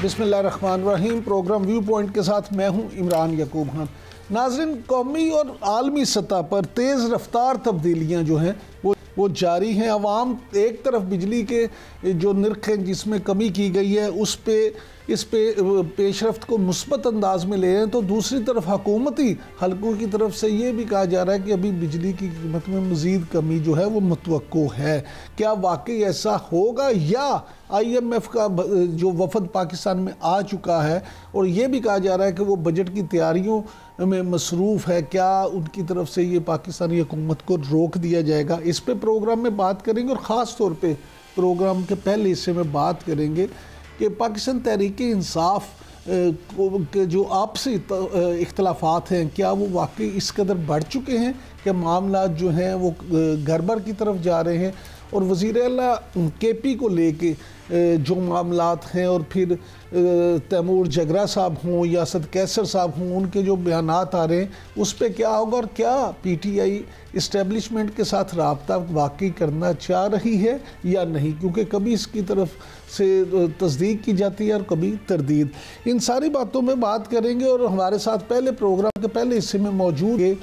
बिस्मिल्लाहिर्रहमानिर्रहीम। Programme view point के साथ मैं हूं इमरान यकूब खान। नाज़रीन, कौमी और आलमी सतह पर तेज़ रफ्तार तब्दीलियाँ जो हैं वो जारी हैं। अवाम एक तरफ बिजली के जो निर्ख हैं जिसमें कमी की गई है इस पे पेशरफ्त को मुस्बत अंदाज में ले रहे हैं, तो दूसरी तरफ हुकूमती हलकों की तरफ से ये भी कहा जा रहा है कि अभी बिजली की कीमत में मज़ीद कमी जो है वो मुतवक्को है। क्या वाकई ऐसा होगा, या IMF का जो वफद पाकिस्तान में आ चुका है और ये भी कहा जा रहा है कि वो बजट की तैयारियों में मसरूफ़ है, क्या उनकी तरफ से ये पाकिस्तानी हुकूमत को रोक दिया जाएगा? इस पे प्रोग्राम में बात करेंगे और ख़ास तौर पे प्रोग्राम के पहले हिस्से में बात करेंगे कि पाकिस्तान तहरीक-ए-इंसाफ के जो आपसी इख्तलाफात हैं, क्या वो वाकई इस कदर बढ़ चुके हैं कि मामला जो हैं वो गड़बड़ की तरफ जा रहे हैं? और वज़ीर आला KP को लेके जो मामलात हैं, और फिर तैमूर जगरा साहब हों या असद कैसर साहब हों, उनके जो बयानात आ रहे हैं उस पर क्या होगा, और क्या PTI इस्टेब्लिशमेंट के साथ रब्ता वाकई करना चाह रही है या नहीं, क्योंकि कभी इसकी तरफ से तस्दीक की जाती है और कभी तरदीद। इन सारी बातों में बात करेंगे। और हमारे साथ पहले प्रोग्राम के पहले हिस्से में मौजूद है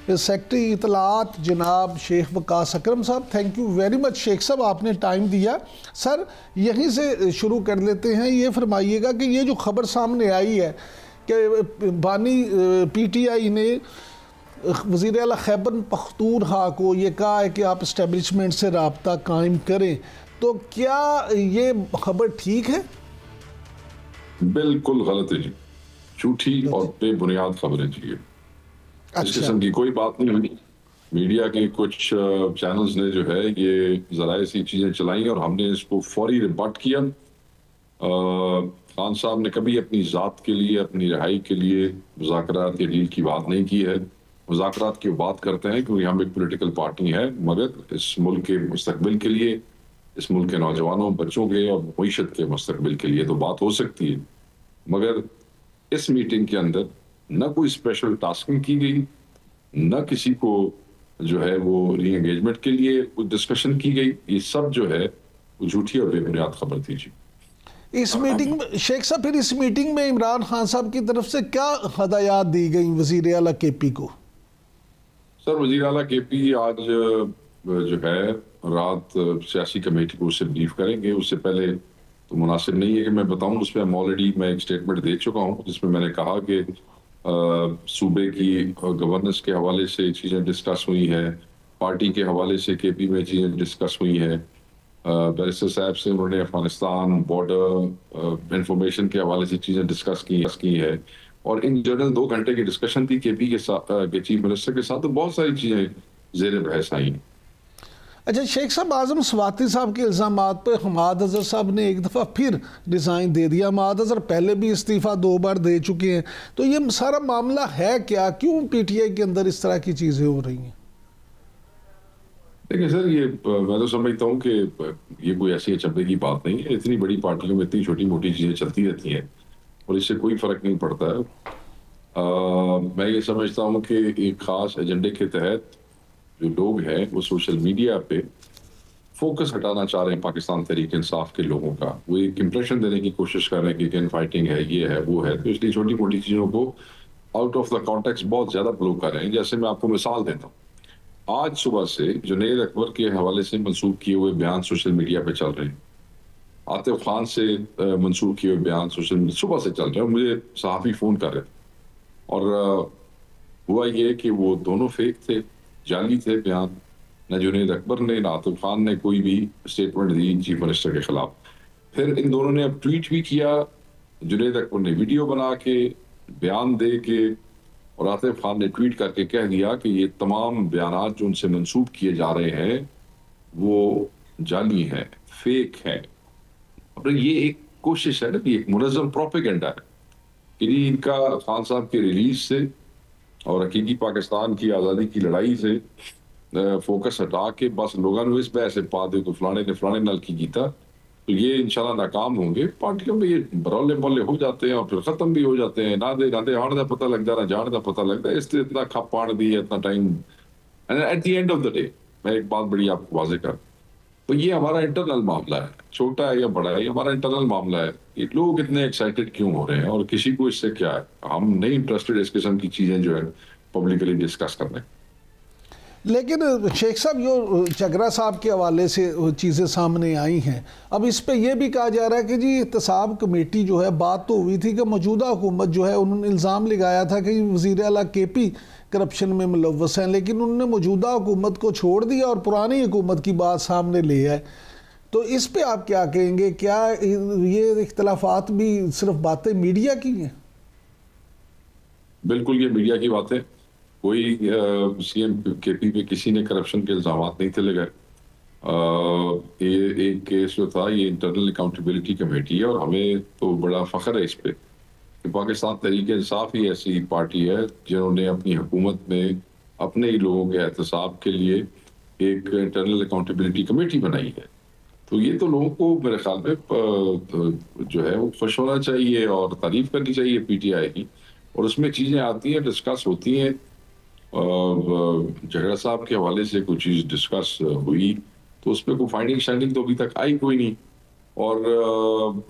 सेक्रेटरी इतलात जनाब Sheikh Waqas Akram sahab. Thank you very much Sheikh sahab, आपने टाइम दिया। सर, यहीं से शुरू कर लेते हैं। ये फरमाइएगा कि ये जो खबर सामने आई है कि बानी PTI ने वज़ीर आला खैबर पख्तूनख्वा को ये कहा है कि आप इस्टेब्लिशमेंट से रब्ता कायम करें, तो क्या ये खबर ठीक है? बिल्कुल गलत है जी, झूठी और बेबुनियाद खबरें जी। इस किस्म की कोई बात नहीं हुई। मीडिया के कुछ चैनल्स ने जो है ये जरा ऐसी चीजें चलाई और हमने इसको फौरी रिबट किया। खान साहब ने कभी अपनी ज़ात के लिए, अपनी रिहाई के लिए मुज़ाकरात या डील की बात नहीं की है। मुज़ाकरात की बात करते हैं क्योंकि हम एक पॉलिटिकल पार्टी है, मगर इस मुल्क के मुस्तकबिल के लिए, इस मुल्क के नौजवानों, बच्चों के और मईशत के मुस्तकबिल के लिए तो बात हो सकती है। मगर इस मीटिंग के अंदर न कोई स्पेशल टास्किंग की गई, न किसी को जो है वो री एंगेजमेंट के लिए कुछ डिस्कशन की गई। ये सब जो है वो झूठी और बेबुनियाद खबर थी जी। इस मीटिंग में शेख साहब, फिर इस मीटिंग में इमरान खान साहब की तरफ से क्या हदायत दी गई वज़ीर आला KP को? सर, वज़ीर आला KP आज जो है रात सियासी कमेटी को उससे ब्रीफ करेंगे। उससे पहले तो मुनासिब नहीं है कि मैं बताऊं। उस पर मैं एक स्टेटमेंट दे चुका हूं जिसमें मैंने कहा कि सूबे की गवर्नेंस के हवाले से चीज़ें डिस्कस हुई है, पार्टी के हवाले से KP में चीज़ें डिस्कस हुई है, बैरिस्टर साहब से उन्होंने अफगानिस्तान बॉर्डर इंफॉर्मेशन के हवाले से चीज़ें डिस्कस की है, और इन जनरल 2 घंटे की डिस्कशन थी KP के साथ, के चीफ मिनिस्टर के साथ। तो बहुत सारी चीज़ें ज़ेर बहस आई। अच्छा शेख साहब, आज़म स्वाति साहब के इल्ज़ामात पर हमाद अज़हर साहब ने एक दफ़ा फिर रिज़ाइन दे दिया। हमाद अज़हर पहले भी इस्तीफ़ा 2 बार दे चुके हैं, तो ये सारा मामला है क्या? क्यों PTI के अंदर इस तरह की चीज़ें हो रही हैं? देखिए सर, ये मैं तो समझता हूँ कि ये कोई ऐसी अचंभे की बात नहीं है। इतनी बड़ी पार्टियों में इतनी छोटी मोटी चीज़ें चलती रहती हैं और इससे कोई फ़र्क नहीं पड़ता है। मैं ये समझता हूँ कि एक ख़ास एजेंडे के तहत जो लोग हैं वो सोशल मीडिया पे फोकस हटाना चाह रहे हैं पाकिस्तान तहरीक-ए-इंसाफ के लोगों का। वो एक इंप्रेशन देने की कोशिश कर रहे हैं कि इन फाइटिंग है, ये है, वो है। तो इसलिए छोटी मोटी चीज़ों को आउट ऑफ द कॉन्टेक्स्ट बहुत ज़्यादा ब्लो कर रहे हैं। जैसे मैं आपको मिसाल देता हूँ, आज सुबह से जुनैद अकबर के हवाले से मंसूब किए हुए बयान सोशल मीडिया पे चल रहे हैं। आतिफ खान से मंसूब किए हुए बयान सोशल मीडिया सुबह से चल रहे हैं। मुझे सहाफ़ी फ़ोन कर रहे थे और हुआ ये कि वो दोनों फेक थे, जाली थे बयान। न जुनैद अकबर ने, न आतिफ खान ने कोई भी स्टेटमेंट दी चीफ मिनिस्टर के खिलाफ। फिर इन दोनों ने अब ट्वीट भी किया। जुनैद अकबर ने वीडियो बना के, बयान दे के, और आतिफ खान ने ट्वीट करके कह दिया कि ये तमाम बयान जो उनसे मंसूब किए जा रहे हैं वो जाली हैं, फेक हैं। और ये एक कोशिश है ना, ये एक मुनज़्ज़म प्रोपेगेंडा है कि इनका खान साहब की रिलीज से और हकीकी पाकिस्तान की आज़ादी की लड़ाई से फोकस हटा के बस लोगों ने इस पैसे पा दे तो फलाने ने फलाने नल की जीता, तो ये इंशाल्लाह नाकाम होंगे। पार्टियों में ये बरौले बौले हो जाते हैं और फिर ख़त्म भी हो जाते हैं। ना दे आने का पता लग जा रहा, जाने का पता लगता है। इसलिए इतना खप आड़ दी है, इतना time. And at the end of the day मैं एक बात बड़ी आपको वाज़ेह कर, तो ये हमारा इंटरनल मामला है, छोटा है या बड़ा है, ये हमारा इंटरनल मामला है। ये लोग इतने एक्साइटेड क्यों हो रहे हैं और किसी को इससे क्या है? हम नहीं इंटरेस्टेड इस किस्म की चीजें जो है पब्लिकली डिस्कस करने। लेकिन शेख साहब, जो चगरा साहब के हवाले से चीज़ें सामने आई हैं, अब इस पे ये भी कहा जा रहा है कि जी एहतसाब कमेटी जो है, बात तो हुई थी कि मौजूदा हुकूमत जो है, उन्होंने इल्ज़ाम लगाया था कि वज़ीर आला KP करप्शन में मुलव्वस हैं, लेकिन उन्होंने मौजूदा हुकूमत को छोड़ दिया और पुरानी हुकूमत की बात सामने ले आए। तो इस पे आप क्या कहेंगे? क्या ये इख्तलाफात भी सिर्फ बातें मीडिया की हैं? बिल्कुल ये मीडिया की बात है। कोई CM KP पे किसी ने करप्शन के इल्जाम नहीं थे लगाए। ये एक केस जो था, ये इंटरनल अकाउंटेबिलिटी कमेटी है और हमें तो बड़ा फख्र है इस पे कि पाकिस्तान तहरीक इंसाफ ही ऐसी पार्टी है जिन्होंने अपनी हुकूमत में अपने ही लोगों के एहतसाब के लिए एक इंटरनल अकाउंटेबिलिटी कमेटी बनाई है। तो ये तो लोगों को मेरे ख्याल में जो है वो खुश होना चाहिए और तारीफ करनी चाहिए PTI की। और उसमें चीज़ें आती हैं, डिस्कस होती हैं। झगड़ा साहब के हवाले से कुछ चीज़ डिस्कस हुई तो उस पर कोई फाइंडिंग शाइंडिंग तो अभी तक आई कोई नहीं। और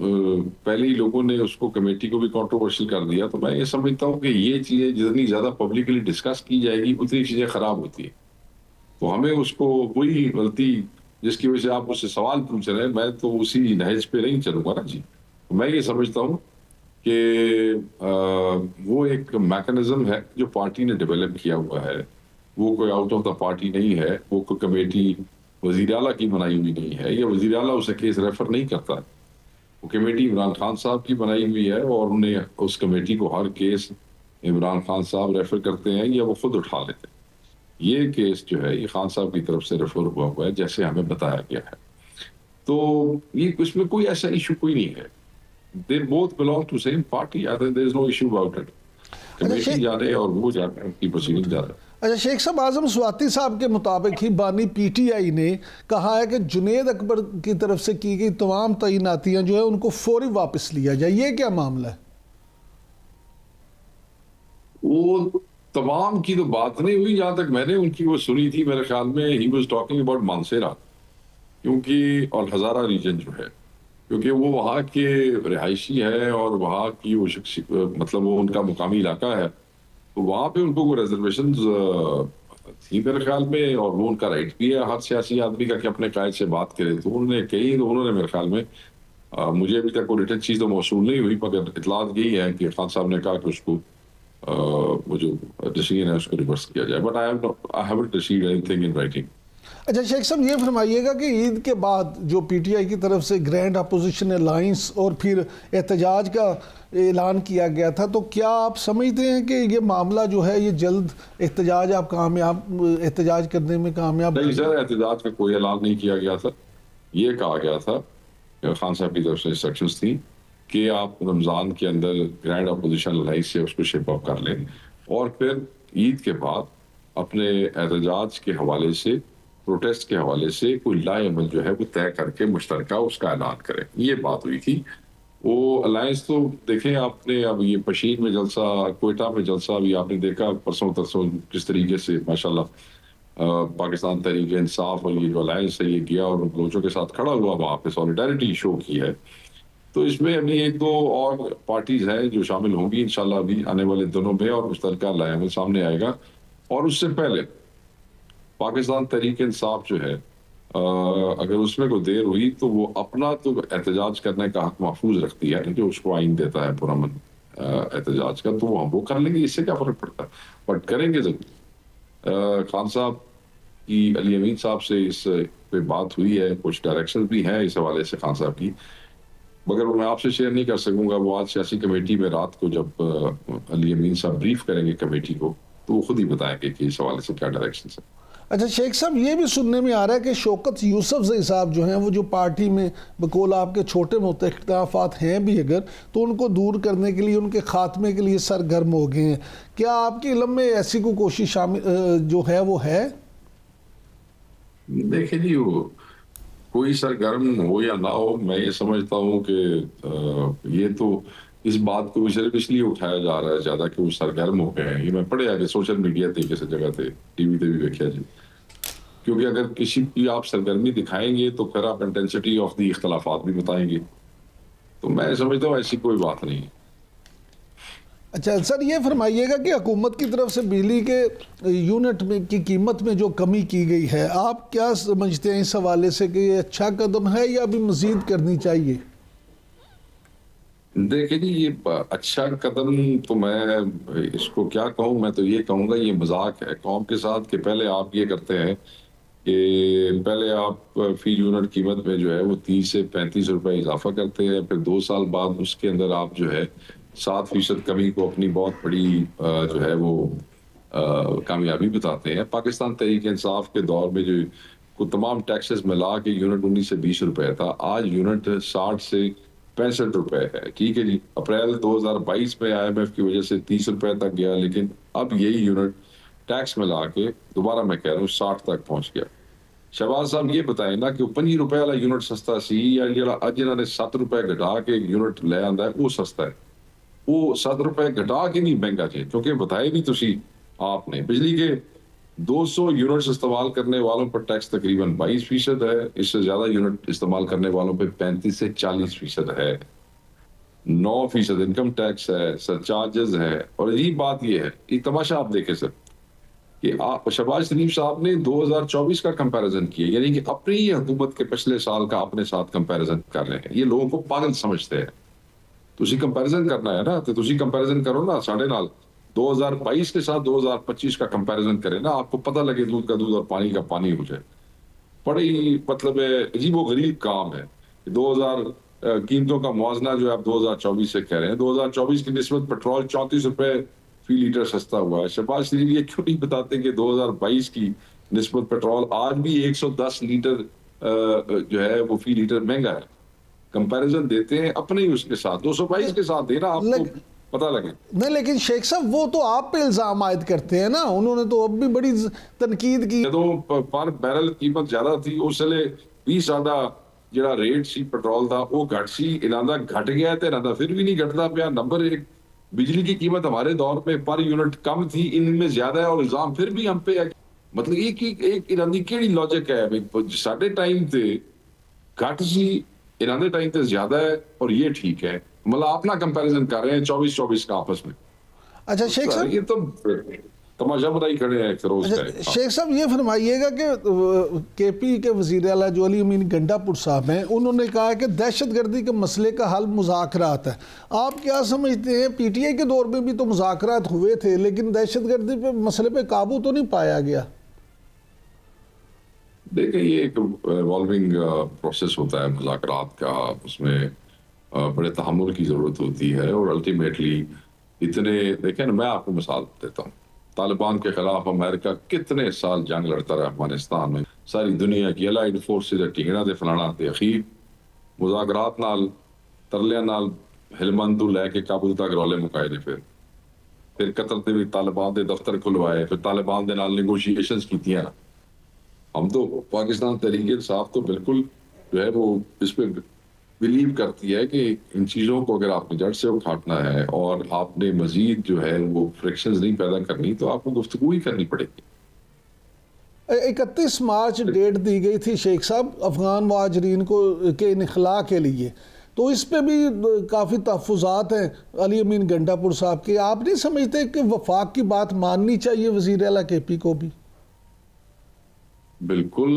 पहले ही लोगों ने उसको कमेटी को भी कंट्रोवर्शियल कर दिया। तो मैं ये समझता हूँ कि ये चीज़ें जितनी ज़्यादा पब्लिकली डिस्कस की जाएगी उतनी चीज़ें ख़राब होती हैं। तो हमें उसको वही गलती जिसकी वजह से आप मुझसे सवाल पूछ रहे हैं, मैं तो उसी नहज पे नहीं चलूंगा ना जी। तो मैं ये समझता हूँ कि वो एक मैकेनिज्म है जो पार्टी ने डेवलप किया हुआ है। वो कोई आउट ऑफ द पार्टी नहीं है। वो कोई कमेटी वजीर आला की बनाई हुई नहीं है, या वजीर आला उसे केस रेफर नहीं करता। वो कमेटी इमरान खान साहब की बनाई हुई है और उन्हें उस कमेटी को हर केस इमरान खान साहब रेफर करते हैं या वो खुद उठा लेते हैं। ये केस जो है ये खान साहब की तरफ से रेफर हुआ है जैसे हमें बताया गया है। तो ये इसमें कोई ऐसा इशू कोई नहीं है। They both belong to same party. I think there is no issue about it. Committee जाने और वो जाने, उनकी प्रोसीडिंग जाने। अच्छा शेख साहब, आजम स्वाति साहब के मुताबिक ही बानी PTI ने कहा है कि जुनेद अकबर की तरफ से की गई तमाम तैनातियां जो है उनको फौरी वापस लिया जाए। ये क्या मामला है? वो तमाम की तो बात नहीं हुई। जहां तक मैंने उनकी वो सुनी थी, मेरे ख्याल में he was talking about Mansehra, क्योंकि और हजारा रीजन जो है, क्योंकि वो वहाँ के रिहायशी है और वहाँ की वो मतलब वो उनका मुकामी इलाका है। तो वहाँ पे उनको कोई रिजर्वेशन थी मेरे ख्याल में, और वो उनका राइट भी है हर सियासी आदमी का कि अपने कायद से बात करे। तो उन्होंने कही, तो उन्होंने मेरे ख्याल में मुझे अभी तक कोई रिटर्न चीज़ तो मौसूल नहीं हुई, मगर इतलात यही है कि खान साहब ने कहा कि उसको वो जो डिसीजन है उसको रिवर्स किया जाए। But I haven't received anything in writing. अच्छा शेख साहब, ये फरमाइएगा कि ईद के बाद जो PTI की तरफ से ग्रैंड अपोजिशन अलायंस और फिर एहतजाज का ऐलान किया गया था, तो क्या आप समझते हैं कि ये मामला जो है ये जल्द एहतजाज एहतजाज करने में कामयाब? नहीं सर, एहतजाज का कोई ऐलान नहीं किया गया था। ये कहा गया था, खान साहब की तरफ से इंस्ट्रक्शंस थी कि आप रमज़ान के अंदर ग्रैंड अपोजिशन अलायंस से उसको शेप अप कर लें और फिर ईद के बाद अपने एहतजाज के हवाले से, प्रोटेस्ट के हवाले से कोई लाएमल जो है वो तय करके मुश्तरका उसका ऐलान करें। ये बात हुई थी। वो अलायंस तो देखें आपने, अब ये पशीन में जलसा, कोयटा में जलसा अभी आपने देखा परसों तरसों किस तरीके से माशाल्लाह पाकिस्तान तहरीक इंसाफ और ये जो अलायंस है ये गया और बलोचों के साथ खड़ा हुआ, वहाँ पे सॉलिडारिटी शो की है। तो इसमें अभी एक दो और पार्टीज हैं जो शामिल होंगी इंशाल्लाह अभी आने वाले दिनों में, और मुश्तरका लाएमल सामने आएगा। और उससे पहले पाकिस्तान तहरीक इंसाफ जो है, अगर उसमें कोई देर हुई तो वो अपना तो एहतजाज करने का हक महफूज रखती है जो उसको आइन देता है पुरअमन एहतजाज का, तो हम वो कर लेंगे, इससे क्या फर्क पड़ता है, बट करेंगे जरूर। खान साहब की अली अमीन साहब से इस पे बात हुई है, कुछ डायरेक्शन भी हैं इस हवाले से खान साहब की, मगर वो मैं आपसे शेयर नहीं कर सकूंगा। वो आज सियासी कमेटी में रात को जब अली अमीन साहब ब्रीफ करेंगे कमेटी को तो वो खुद ही बताएंगे कि इस हवाले से क्या डायरेक्शन है। अच्छा शेख साहब, ये भी सुनने में आ रहा है कि शौकत यूसुफजई साहब जो हैं वो जो पार्टी में बकौल आपके छोटे मोटे इख्तिलाफात हैं भी अगर, तो उनको दूर करने के लिए, उनके खात्मे के लिए सरगर्म हो गए हैं। क्या आपके इल्म में ऐसी कोई कोशिश शामिल जो है वो है? देखिए जी, वो कोई सरगर्म हो या ना हो, मैं ये समझता हूँ कि ये तो इस बात को सिर्फ इसलिए उठाया जा रहा है ज्यादा कि वो सरगर्म हो गए हैं। ये मैं पढ़े आगे सोशल मीडिया ते किसी जगह ते टीवी ते भी देखा जी क्योंकि अगर किसी की आप सरगर्मी दिखाएंगे तो फिर आप इंटेंसिटी ऑफ दी इख्तलाफात भी बताएंगे। तो मैं समझता हूँ ऐसी कोई बात नहीं है। अच्छा सर, ये फरमाइएगा कि हुकूमत की तरफ से बिजली के यूनिट में की कीमत में जो कमी की गई है, आप क्या समझते हैं इस हवाले से कि ये अच्छा कदम है या अभी मजीद करनी चाहिए? देखिए जी, ये अच्छा कदम तो मैं इसको क्या कहूँ, मैं तो ये कहूँगा ये मजाक है कौम के साथ कि पहले आप ये करते हैं कि पहले आप फी यूनिट कीमत में जो है वो 30 से 35 रुपए इजाफा करते हैं, फिर 2 साल बाद उसके अंदर आप जो है 7% कमी को अपनी बहुत बड़ी जो है वो कामयाबी बताते हैं। पाकिस्तान तहरीक इंसाफ के दौर में जो को तमाम टैक्सेस मिला के यूनिट 19 से 20 रुपए था, आज यूनिट 60 से 65 रुपए है। ठीक है जी, अप्रैल 2022 में IMF की वजह से 30 रुपए तक गया, लेकिन अब यही यूनिट टैक्स मिला के दोबारा मैं कह रहा हूँ 60 तक पहुंच गया। शहबाज साहब ये बताएं ना कि 25 रुपए वाला यूनिट सस्ता सी या जिन्होंने 7 रुपए घटा के यूनिट ले आंदा है वो सस्ता है? वो 7 रुपए घटा के नहीं महंगा है, क्योंकि बताए भी तुसी आपने बिजली के 200 यूनिट्स इस्तेमाल करने वालों पर टैक्स तकरीबन 22% है, इससे ज्यादा यूनिट इस्तेमाल करने वालों पे 35 से 40% है, 9% इनकम टैक्स है, सरचार्जेस है। और यही बात ये है, एक तमाशा आप देखें सर कि आप शहबाज शरीफ साहब ने 2024 का कंपैरिजन किया, यानी कि अपनी ही हुकूमत के पिछले साल का अपने साथ कंपैरिजन कर रहे हैं। ये लोगों को पागल समझते हैं। तुसी कंपैरिजन करना है ना, तो तुसी कंपैरिजन करो ना साढ़े नाल 2022 के साथ 2025 का कंपैरिजन करें ना, आपको पता लगे दूध का दूध और पानी का पानी हो जाए। बड़ी मतलब अजीबो गरीब काम है। 2000 कीमतों का मुआवजा जो आप 2024 से कह रहे हैं, 2024 की निस्बत पेट्रोल 34 रुपए फी लीटर सस्ता हुआ है। शहबाज शरीफ ये क्यों नहीं बताते कि 2022 की निस्बत पेट्रोल आज भी 110 लीटर जो है वो फी लीटर महंगा है। कंपैरिजन देते हैं अपने ही उसके साथ, 222 के साथ देना आपको पता लगे। नहीं, लेकिन शेख साहब वो तो आप पे इल्जाम आयद करते हैं ना, उन्होंने तो अब भी बड़ी तनकीद की। जो पर बैरल कीमत ज्यादा थी उसले भी साडा ਜਿਹੜਾ रेट सी पेट्रोल का वो घट सी, इन्हों घट गया तो इन्हों फिर भी नहीं घटता पाया। नंबर 1, बिजली की कीमत हमारे दौर में पर यूनिट कम थी, इनमें ज्यादा है और इल्जाम फिर भी हम पे है। मतलब एक इन्हों की केड़ी लॉजिक है? साडे टाइम ते घट सी, इन्होंने टाइम ते ज्यादा है और ये ठीक है। मतलब अपना कंपैरिजन कर रहे हैं 24-24 का आपस में। अच्छा शेख साहब, ये तो तमाशा बनाई खड़े हैं एक रोज का। शेख साहब ये फरमाइएगा कि KP के वज़ीर आला जो अली अमीन गंडापुर साहब हैं, उन्होंने कहा कि दहशतगर्दी के मसले का हल मुज़ाकरात है। आप क्या समझते हैं? PTI के दौर में भी तो मुज़ाकरात हुए थे, लेकिन दहशतगर्दी पे मसले पे काबू तो नहीं पाया गया। देखिए, ये एक इवॉल्विंग प्रोसेस होता है मुज़ाकरात का, उसमें बड़े तहम्मुल की ज़रूरत होती है और अल्टीमेटली इतने, देखें ना, मैं आपको मिसाल देता हूँ, तालिबान के खिलाफ अमेरिका कितने साल जंग लड़ता रहा अफगानिस्तान में, सारी दुनिया की अलाइड फोर्सेज टिकना दे फलाना ते अखीर मुज़ाकरात नाल तरलियां नाल हिलमंद तो लैके काबुल तक रौले मुकाए ने। फिर कतर दे भी तालिबान दे दफ्तर खुलवाए, फिर तालिबान दे नाल नेगोशिएशंस कीतियां। हम तो पाकिस्तान तहरीक इंसाफ तो बिल्कुल जो है वो इस पे बिलीव करती है कि इन चीज़ों को अगर आपने जड़ से उठाना है और आपने मजीद जो है वो फ्रिक्शंस नहीं पैदा करनी, तो आपको गुफ्तगू ही करनी पड़ेगी। 31 मार्च डेट दी गई थी शेख साहब अफगान मुहाजिरीन को के इनखला के लिए, तो इस पे भी काफ़ी तहफ़्फ़ुज़ात हैं अली अमीन गंडापुर साहब के। आप नहीं समझते कि वफाक की बात माननी चाहिए वज़ीर आला KP को भी? बिल्कुल,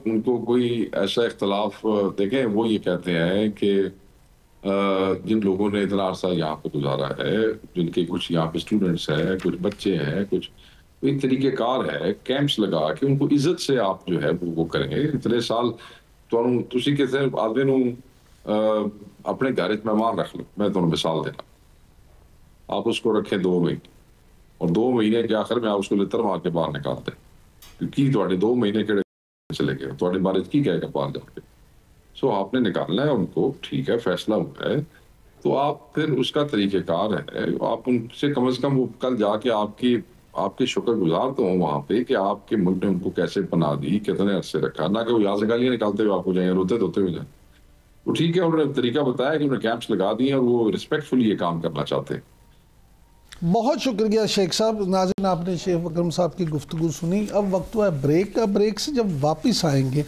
उनको कोई ऐसा इख्तलाफ, देखें वो ये कहते हैं कि जिन लोगों ने इतना अरसा यहाँ पे गुजारा है, जिनके कुछ यहाँ पे स्टूडेंट्स हैं, कुछ बच्चे हैं, कुछ एक तरीक़ेकार है कैंप्स लगा के उनको इज्जत से आप जो है वो करेंगे। इतने साल तुसी किसी आदमी नूं अपने घर मेहमान रख लो, मैं तुम्हें मिसाल देना, आप उसको रखें 2 महीने और 2 महीने के आखिर में आप उसको लितर मार के बाहर निकालते हैं, क्योंकि थोड़े 2 महीने के चले गए, थोड़े बारे की कहेगा बाहर जाके। सो आपने निकालना है उनको, ठीक है, फैसला हुआ है, तो आप फिर उसका तरीक़ेकार है, आप उनसे कम से कम वो कल जाके आपके शुक्रगुजार तो हों वहाँ पे कि आपके मुल्क ने उनको कैसे बना दी, कितने अरसे रखा, ना कि वो यहाँ से गालियाँ निकालते हुए आपको जाएंगे, रोते धोते हुए जाए। वो ठीक है, उन्होंने तरीका बताया कि उन्होंने कैंप्स लगा दिए और वो रिस्पेक्टफुली ये काम करना चाहते हैं। बहुत शुक्रिया शेख साहब। नाज़रीन, आपने शेख अकरम साहब की गुफ्तगू सुनी। अब वक्त हुआ है ब्रेक का। ब्रेक से जब वापस आएंगे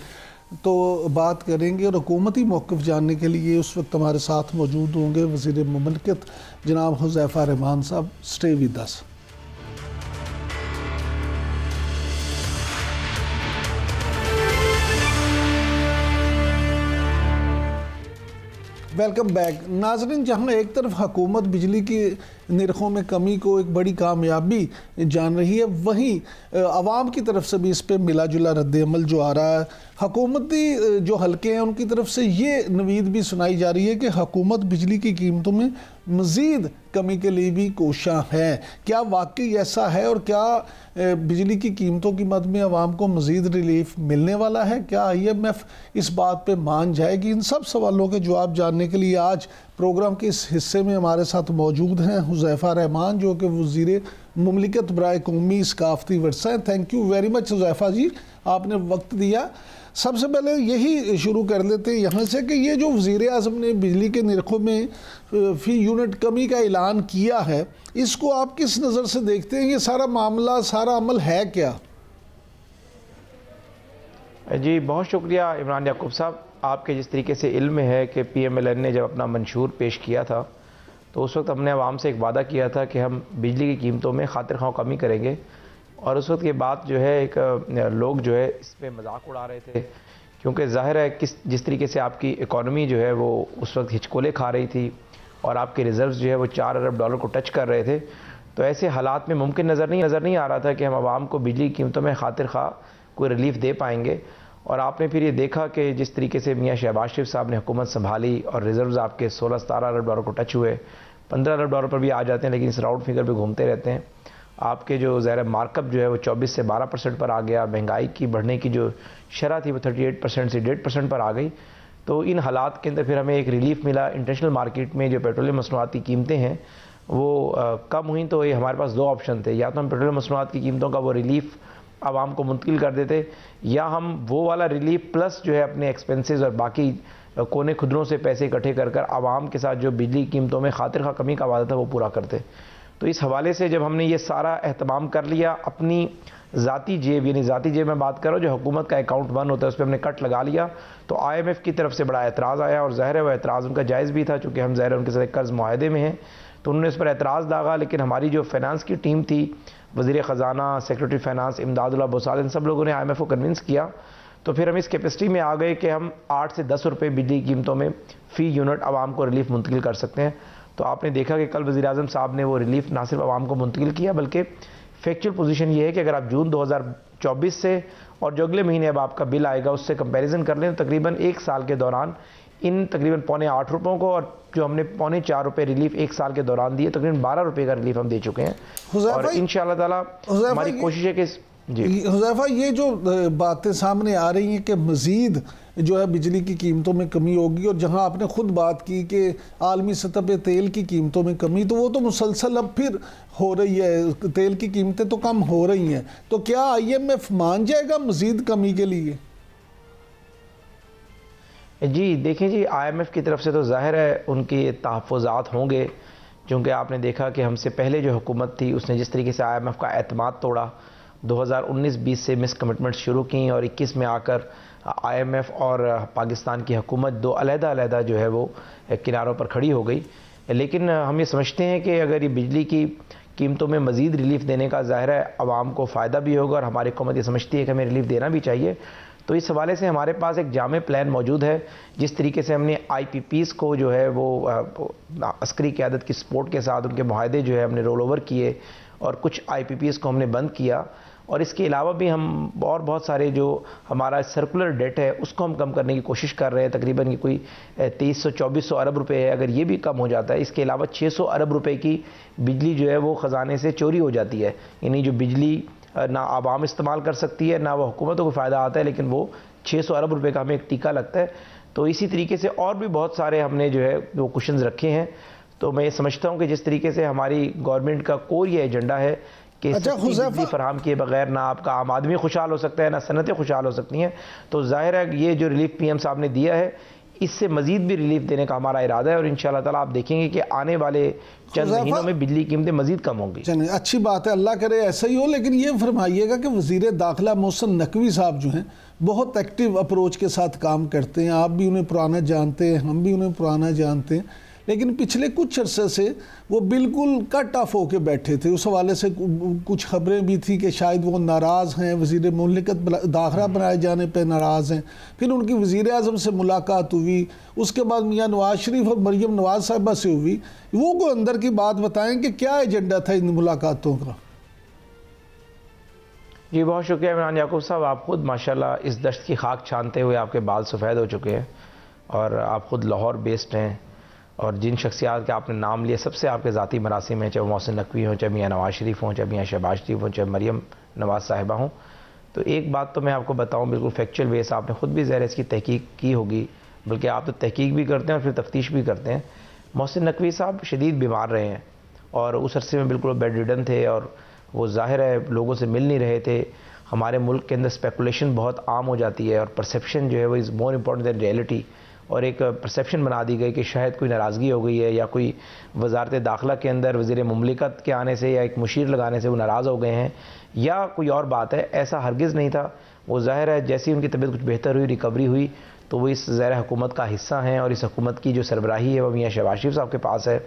तो बात करेंगे और हुकूमती मौक़िफ़ जानने के लिए उस वक्त हमारे साथ मौजूद होंगे वज़ीर मुमलिकत जनाब हुज़ैफ़ा रहमान साहब। Stay with us. Welcome back. नाज़रीन, जहाँ एक तरफ हुकूमत बिजली की निर्खों में कमी को एक बड़ी कामयाबी जान रही है, वहीं आवाम की तरफ से भी इस पर मिला जुला रद्द-ए-अमल जो आ रहा है। हुकूमती जो हलके हैं उनकी तरफ से ये नवीद भी सुनाई जा रही है कि हुकूमत बिजली की कीमतों में मज़ीद कमी के लिए भी कोशां है। क्या वाकई ऐसा है और क्या बिजली की कीमतों की मद में आवाम को मज़ीद रिलीफ मिलने वाला है? क्या IMF इस बात पे मान जाएगी? इन सब सवालों के जवाब जानने के लिए आज प्रोग्राम के इस हिस्से में हमारे साथ मौजूद हैं हुज़ैफ़ा रहमान, जो कि वज़ीर मुमलिकत बराए कौमी सकाफ़ती वर्सा हैं। Thank you very much Huzaifa ji, आपने वक्त दिया। सबसे पहले यही शुरू कर लेते हैं यहाँ से कि ये जो वज़ीर आज़म ने बिजली के निर्खों में फ़ी यूनिट कमी का ऐलान किया है, इसको आप किस नज़र से देखते हैं? ये सारा मामला, सारा अमल है क्या? जी बहुत शुक्रिया इमरान याकूब साहब। आपके जिस तरीके से इल्म है कि PMLN ने जब अपना मंशूर पेश किया था तो उस वक्त हमने आवाम से एक वादा किया था कि हम बिजली की कीमतों में खातिर ख्वाह कमी करेंगे, और उस वक्त के बाद जो है एक लोग जो है इस पर मजाक उड़ा रहे थे, क्योंकि ज़ाहिर है जिस तरीके से आपकी इकॉनमी जो है वो उस वक्त हिचकोले खा रही थी और आपके रिज़र्व्स जो है वो $4 अरब को टच कर रहे थे। तो ऐसे हालात में मुमकिन नज़र नहीं आ रहा था कि हम आवाम को बिजली की कीमतों में खातिर ख्वाह कोई रिलीफ दे पाएंगे। और आपने फिर ये देखा कि जिस तरीके से मियाँ शहबाज शरीफ साहब ने हुकूमत संभाली और रिज़र्व्स आपके 16-17 अरब को टच हुए, $15 अरब पर भी आ जाते हैं, लेकिन इस राउंड फिगर पे घूमते रहते हैं। आपके जो ज़ाहिर मार्कअप जो है वो 24 से 12% पर आ गया। महंगाई की बढ़ने की जो शरह थी वो 38% से 1.5% पर आ गई। तो इन हालात के अंदर फिर हमें एक रिलीफ मिला। इंटरनेशनल मार्केट में जो पेट्रोलियम मसनूआत की कीमतें हैं वो कम हुई, तो ये हमारे पास दो ऑप्शन थे, या तो हम पेट्रोलियम मसनूआत की कीमतों का वो रिलीफ आवाम को मुंतकिल कर देते, या हम वो वाला रिलीफ प्लस जो है अपने एक्सपेंसेस और बाकी कोने खुदरों से पैसे इकट्ठे कर कर आवाम के साथ जो बिजली कीमतों में खातिर ख्वाह कमी का वादा था वो पूरा करते। तो इस हवाले से जब हमने ये सारा एहतमाम कर लिया, अपनी ज़ाती जेब, यानी ज़ाती जेब में बात करो जो हुकूमत का अकाउंट 1 होता है, उस पर हमने कट लगा लिया, तो IMF की तरफ से बड़ा एतराज़ आया, और ज़ाहिर है वह एतराज़ उनका जायज़ भी था, चूँकि हम ज़ाहिर है उनके साथ कर्ज़ मुआहदे में हैं, तो उन्होंने इस पर एतराज़ दागा। लेकिन हमारी जो फाइनेंस की टीम थी, वज़ीर ख़जाना, सेक्रेटरी फाइनेंस इमदादुल्लाह बोसाल, इन सब लोगों ने IMF को कन्विंस किया। तो फिर हम इस कैपेसिटी में आ गए कि हम 8 से 10 रुपये बिजली कीमतों में फ़ी यूनिट आवाम को रिलीफ मुंतकिल कर सकते हैं। तो आपने देखा कि कल वज़ीर आज़म साहब ने वो रिलीफ ना सिर्फ आवाम को मुंतकिल किया, बल्कि फैक्चुअल पोजीशन ये है कि अगर आप जून 2024 से और जो अगले महीने अब आपका बिल आएगा उससे कंपैरिजन कर लें, तो तकरीबन 1 साल के दौरान इन तकरीबन $8.25 रुपयों को, और जो हमने $4.25 रुपये रिलीफ 1 साल के दौरान दिए, तकरीबन $12 रुपये का रिलीफ हम दे चुके हैं। और इंशाअल्लाह ताला हमारी कोशिश है कि जी हुज़ैफ़ा, ये जो बातें सामने आ रही हैं कि मज़ीद जो है बिजली की कीमतों में कमी होगी, और जहां आपने ख़ुद बात की कि आलमी सतह पे तेल की कीमतों में कमी, तो वो तो मुसलसल अब फिर हो रही है, तेल की कीमतें तो कम हो रही हैं, तो क्या IMF मान जाएगा मज़ीद कमी के लिए? जी देखें जी, IMF की तरफ से तो ज़ाहिर है उनके तहफ़्फ़ुज़ात होंगे, क्योंकि आपने देखा कि हमसे पहले जो हुकूमत थी उसने जिस तरीके से IMF का एतमाद तोड़ा, 2019-20 से मिस कमिटमेंट शुरू की, और 21 में आकर IMF और पाकिस्तान की हुकूमत दो अलग-अलग जो है वो किनारों पर खड़ी हो गई। लेकिन हम ये समझते हैं कि अगर ये बिजली की कीमतों में मज़ीद रिलीफ देने का ज़ाहिर है आवाम को फ़ायदा भी होगा, और हमारी हुकूमत ये समझती है कि हमें रिलीफ देना भी चाहिए। तो इस हवाले से हमारे पास एक जामे प्लान मौजूद है। जिस तरीके से हमने IPPs को जो है वो अस्करी क़यादत की सपोर्ट के साथ उनके मुआहदे जो है हमने रोल ओवर किए, और कुछ IPPs को हमने बंद किया, और इसके अलावा भी हम और बहुत सारे जो हमारा सर्कुलर डेट है उसको हम कम करने की कोशिश कर रहे हैं। तकरीबन ये कोई 2300-2400 अरब रुपए है, अगर ये भी कम हो जाता है। इसके अलावा 600 अरब रुपए की बिजली जो है वो ख़जाने से चोरी हो जाती है, यानी जो बिजली ना आवाम इस्तेमाल कर सकती है, ना वो हुकूमतों को फ़ायदा आता है, लेकिन वो 600 अरब रुपए का हमें एक टीका लगता है। तो इसी तरीके से और भी बहुत सारे हमने जो है वो क्वेश्चंस रखे हैं। तो मैं ये समझता हूँ कि जिस तरीके से हमारी गवर्नमेंट का कोर ये एजेंडा है कि बिजली फराहम किए बगैर ना आपका आम आदमी खुशहाल हो सकता है, ना सनतें खुशहाल हो सकती हैं, तो जाहिर है ये जो रिलीफ PM साहब ने दिया है, इससे मज़ीद भी रिलीफ देने का हमारा इरादा है और इंशाअल्लाह ताला आप देखेंगे कि आने वाले चंद महीनों में बिजली की कीमतें मज़ीद कम होंगी। चलिए अच्छी बात है, अल्लाह करे ऐसा ही हो। लेकिन ये फरमाइएगा कि वज़ीर दाखिला मोहसिन नकवी साहब जो हैं बहुत एक्टिव अप्रोच के साथ काम करते हैं, आप भी उन्हें पुराना जानते हैं, हम भी उन्हें पुराना जानते हैं, लेकिन पिछले कुछ अरसे से वो बिल्कुल कट ऑफ होके बैठे थे। उस हवाले से कुछ खबरें भी थी कि शायद वो नाराज़ हैं, वज़ीर मुमलिकत दाखिला बनाए जाने पे नाराज़ हैं। फिर उनकी वज़ीर आज़म से मुलाकात हुई, उसके बाद मियाँ नवाज़ शरीफ और मरियम नवाज़ साहिबा से हुई। वो को अंदर की बात बताएं कि क्या एजेंडा था इन मुलाकातों का। जी बहुत शुक्रिया इमरान याकूब साहब, आप ख़ुद माशाल्लाह इस दश्त की खाक छानते हुए आपके बाल सफ़ेद हो चुके हैं और आप ख़ुद लाहौर बेस्ड हैं और जिन शख्सियात के आपने नाम लिए सबसे आपके ज़ाती मरासिम हैं, चाहे वो मोहसिन नकवी हों, चाहे मियाँ नवाज़ शरीफ हों, चाहे मियाँ शहबाज शरीफ हों, चाहे मरियम नवाज़ साहिबा हों। तो एक बात तो मैं आपको बताऊँ बिल्कुल फैक्चुअल बेस, आपने ख़ुद भी ज़ाहिर इसकी तहकीक की होगी, बल्कि आप तो तहकीक भी करते हैं और फिर तफ्तीश भी करते हैं। मोहसिन नकवी साहब शदीद बीमार रहे हैं और उस अरसे में बिल्कुल बेड रिडन थे और वो ज़ाहिर है लोगों से मिल नहीं रहे थे। हमारे मुल्क के अंदर स्पेकुलेशन बहुत आम हो जाती है और परसेप्शन जो है वो is more important than reality, और एक परसेप्शन बना दी गई कि शायद कोई नाराज़गी हो गई है या कोई वजारत दाखिला के अंदर वज़ीर मुमलिकत के आने से या एक मुशीर लगाने से वो नाराज़ हो गए हैं या कोई और बात है। ऐसा हरगिज़ नहीं था। वो ज़ाहिर है जैसी उनकी तबीयत कुछ बेहतर हुई, रिकवरी हुई, तो वो इस ज़ाहिर हुकूमत का हिस्सा हैं और इस हुकूमत की जो सरबराही है वो मियाँ शहबाज शरीफ साहब के पास है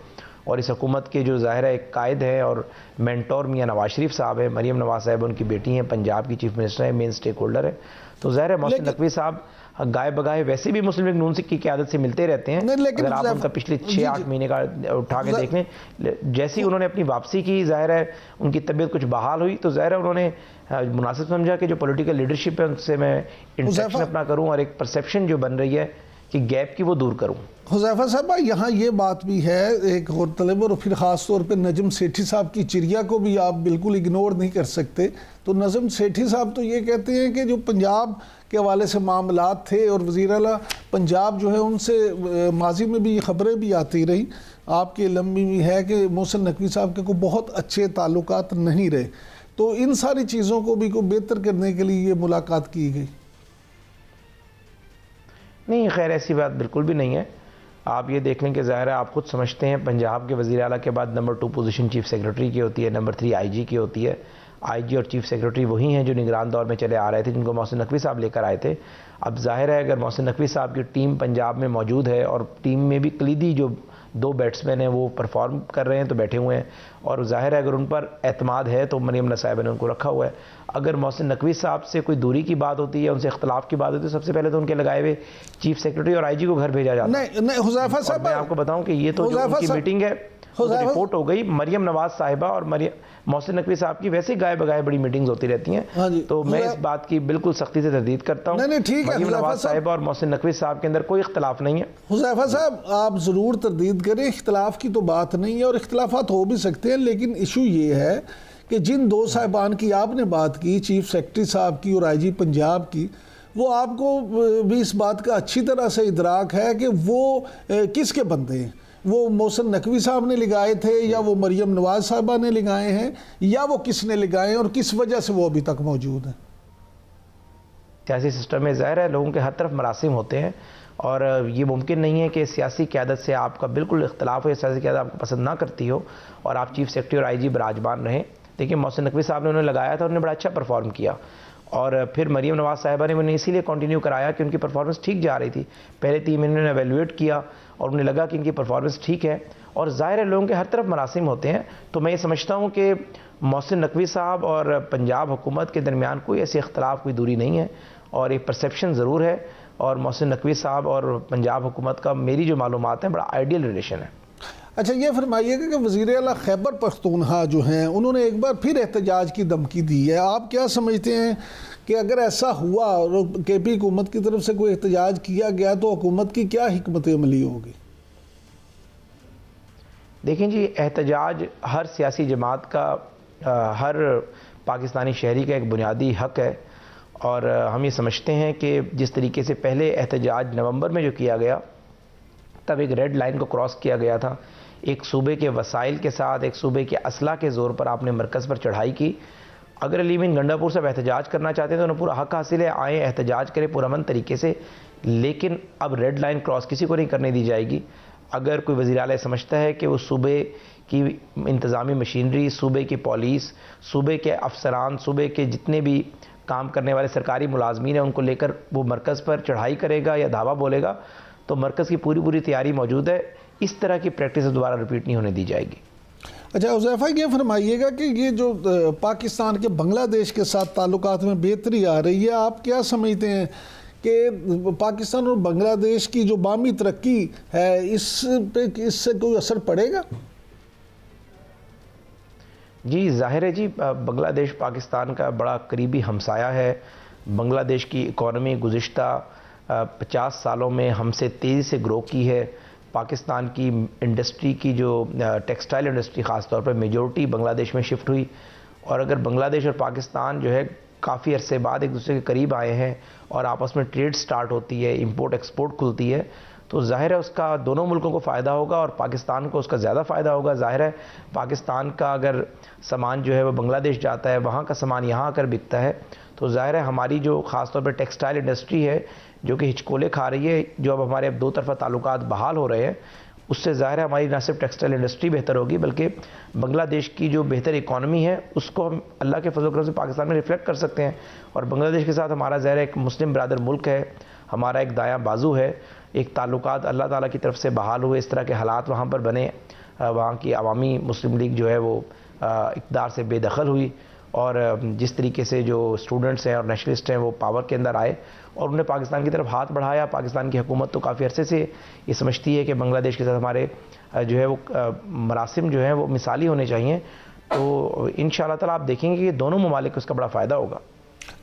और इस हुकूमत के जो ज़ाहिर है एक कायद है और मेंटोर मियाँ नवाज़ शरीफ साहब है। मरियम नवाज़ साहब उनकी बेटी हैं, पंजाब की चीफ मिनिस्टर है, मेन स्टेक होल्डर है। तो ज़ाहिर है मोहसिन नकवी साहब गाय बगाए वैसे भी मुस्लिम लीग नून की क़यादत से मिलते रहते हैं। अगर आप उनका पिछले 6-8 महीने का उठा के देख लें, जैसे ही उन्होंने अपनी वापसी की ज़ाहिर है उनकी तबीयत कुछ बहाल हुई तो ज़ाहिर है उन्होंने मुनासिब समझा कि जो पॉलिटिकल लीडरशिप है उनसे मैं इंटरेक्शन अपना करूँ और एक परसेप्शन जो बन रही है कि गैप की वो दूर करूँ। हुज़ैफा साहब यहाँ ये बात भी है एक और तलब, और फिर ख़ास तौर पे नजम सेठी साहब की चिड़िया को भी आप बिल्कुल इग्नोर नहीं कर सकते। तो नजम सेठी साहब तो ये कहते हैं कि जो पंजाब के हवाले से मामलात थे और वज़ीर आला पंजाब जो है उनसे माजी में भी ये खबरें भी आती रही, आपके इल्म में भी है कि मोहसिन नकवी साहब के को बहुत अच्छे ताल्लुकात नहीं रहे। तो इन सारी चीज़ों को भी को बेहतर करने के लिए ये मुलाकात की गई। नहीं, खैर ऐसी बात बिल्कुल भी नहीं है। आप ये देख लें कि ज़ाहिर है आप खुद समझते हैं पंजाब के वज़ीर आला के बाद नंबर 2 पोजीशन चीफ सेक्रेटरी की होती है, नंबर 3 आईजी की होती है। आईजी और चीफ सेक्रेटरी वही हैं जो निगरान दौर में चले आ रहे थे, जिनको मोहसिन नकवी साहब लेकर आए थे। अब जाहिर है अगर मोहसिन नकवी साहब की टीम पंजाब में मौजूद है और टीम में भी कलीदी जो 2 बैट्समैन हैं वो परफॉर्म कर रहे हैं तो बैठे हुए हैं, और जाहिर है अगर उन पर एतमाद है तो मरियम नवाज़ साहिबा ने उनको रखा हुआ है। अगर मोहसिन नकवी साहब से कोई दूरी की बात होती है, उनसे इख्तलाफ की बात होती है, सबसे पहले तो उनके लगाए हुए चीफ सेक्रेटरी और आईजी को घर भेजा जाता है। नहीं हुज़ैफा साहब, मैं आपको बताऊं कि ये तो जो उनकी मीटिंग है रिपोर्ट हो गई, मरियम नवाज़ साहिबा और मोहसिन नकवी साहब की वैसे गाय बगाए बड़ी मीटिंग्स होती रहती हैं। तो मैं इस बात की बिल्कुल सख्ती से तरदीद करता हूँ। मरियम नवाज़ साहिबा और मोहसिन नकवी साहब के अंदर कोई इख्तलाफ नहीं है। हुज़ैफा साहब आप ज़रूर तरदीद करें, इख्तलाफ की तो बात नहीं है और इख्तलाफात हो भी सकते हैं, लेकिन इशू ये है कि जिन 2 साहिबान की आपने बात की, चीफ सेक्रेटरी साहब की और आईजी पंजाब की, वो आपको भी इस बात का अच्छी तरह से इदराक है कि वो किसके बंदे हैं। वो मोहसिन नकवी साहब ने लगाए थे या वो मरियम नवाज़ साहिबा ने लगाए हैं या वो किसने लगाए हैं और किस वजह से वो अभी तक मौजूद हैं। सियासी सिस्टम में ज़ाहिर है लोगों के हर तरफ मरासिम होते हैं और ये मुमकिन नहीं है कि सियासी क़यादत से आपका बिल्कुल इख्तलाफ हो या सियासी क़यादत आपको पसंद ना करती हो और आप चीफ सेक्रेटरी और आईजी बराजमान रहें। देखिए मोहसिन नकवी साहब ने उन्हें लगाया था, उन्होंने बड़ा अच्छा परफॉर्म किया और फिर मरियम नवाज़ साहिबा ने उन्हें इसीलिए कंटिन्यू कराया कि उनकी परफॉर्मेंस ठीक जा रही थी। पहले 3 महीने ने एवेल्यूएट किया और उन्हें लगा कि इनकी परफॉर्मेंस ठीक है, और ज़ाहिर है लोगों के हर तरफ मरासिम होते हैं। तो मैं ये समझता हूँ कि मोहसिन नकवी साहब और पंजाब हुकूमत के दरमियान कोई ऐसे इख्तलाफ, कोई दूरी नहीं है और एक परसेप्शन ज़रूर है, और मोहसिन नकवी साहब और पंजाब हुकूमत का मेरी जो मालूमात हैं बड़ा आइडियल रिलेशन है। अच्छा ये फरमाइएगा कि वज़ीर आला खैबर पख्तूनख्वा जो हैं उन्होंने एक बार फिर एहतजाज की धमकी दी है, आप क्या समझते हैं कि अगर ऐसा हुआ और KP हुकूमत की तरफ से कोई एहतजाज किया गया तो हुकूमत की क्या हिकमत अमली होगी? देखें जी, एहतजाज हर सियासी जमात का, हर पाकिस्तानी शहरी का एक बुनियादी हक है और हम ये समझते हैं कि जिस तरीके से पहले एहतजाज नवंबर में जो किया गया तब एक रेड लाइन को क्रॉस किया गया था, एक सूबे के वसाइल के साथ, एक सूबे के असला के ज़ोर पर आपने मरकज़ पर चढ़ाई की। अगर अली मीन गंडापुर साहब एहतजाज करना चाहते हैं तो उन्हें पूरा हक हासिल है, आए एहतजाज करें पुरअमन तरीके से, लेकिन अब रेड लाइन क्रॉस किसी को नहीं करने दी जाएगी। अगर कोई वज़ीर आला समझता है कि वो सूबे की इंतज़ामी मशीनरी, सूबे की पुलिस, सूबे के अफसरान, सूबे के जितने भी काम करने वाले सरकारी मुलाजमीन हैं, उनको लेकर वो मरकज़ पर चढ़ाई करेगा या धावा बोलेगा, तो मरकज़ की पूरी तैयारी मौजूद है। इस तरह की प्रैक्टिस दोबारा रिपीट नहीं होने दी जाएगी। अच्छा हुज़ैफ़ा, ये फरमाइएगा कि ये जो पाकिस्तान के बांग्लादेश के साथ ताल्लुकात में बेहतरी आ रही है, आप क्या समझते हैं कि पाकिस्तान और बांग्लादेश की जो बामी तरक्की है इससे कोई असर पड़ेगा? जी ज़ाहिर है जी, बांग्लादेश पाकिस्तान का बड़ा करीबी हमसाया है। बांग्लादेश की इकॉनमी गुज़िश्ता 50 सालों में हमसे तेज़ी से ग्रो की है। पाकिस्तान की इंडस्ट्री की जो टेक्सटाइल इंडस्ट्री ख़ास तौर पर मेजॉरिटी बांग्लादेश में शिफ्ट हुई। और अगर बांग्लादेश और पाकिस्तान जो है काफ़ी अरसे बाद एक दूसरे के करीब आए हैं और आपस में ट्रेड स्टार्ट होती है, इंपोर्ट एक्सपोर्ट खुलती है, तो ज़ाहिर है उसका दोनों मुल्कों को फ़ायदा होगा और पाकिस्तान को उसका ज़्यादा फ़ायदा होगा। ज़ाहिर है पाकिस्तान का अगर सामान जो है वो बांग्लादेश जाता है, वहाँ का सामान यहाँ आकर बिकता है, तो ज़ाहिर है हमारी जो ख़ास तौर पर टेक्सटाइल इंडस्ट्री है जो कि हिचकोले खा रही है, जो अब हमारे दो तरफा ताल्लुकात बहाल हो रहे हैं, उससे ज़ाहिर है हमारी न सिर्फ टेक्सटाइल इंडस्ट्री बेहतर होगी बल्कि बांग्लादेश की जो बेहतर इकॉनमी है उसको हम अल्लाह के फजल करम से पाकिस्तान में रिफ्लेक्ट कर सकते हैं। और बांग्लादेश के साथ हमारा ज़ाहिर एक मुस्लिम बरादर मुल्क है, हमारा एक दायां बाजू है, एक ताल्लुकात अल्लाह ताला की तरफ से बहाल हुए, इस तरह के हालात वहाँ पर बने, वहाँ की अवामी मुस्लिम लीग जो है वो इक़्तिदार से बेदखल हुई और जिस तरीके से जो स्टूडेंट्स हैं और नेशनलिस्ट हैं वो पावर के अंदर आए और उन्हें पाकिस्तान की तरफ हाथ बढ़ाया। पाकिस्तान की हुकूमत तो काफ़ी अरसे से ये समझती है कि बांग्लादेश के साथ हमारे जो है वो मरासिम जो हैं वो मिसाली होने चाहिए। तो इंशाअल्लाह ताला आप देखेंगे कि दोनों ममालिक को इसका बड़ा फ़ायदा होगा।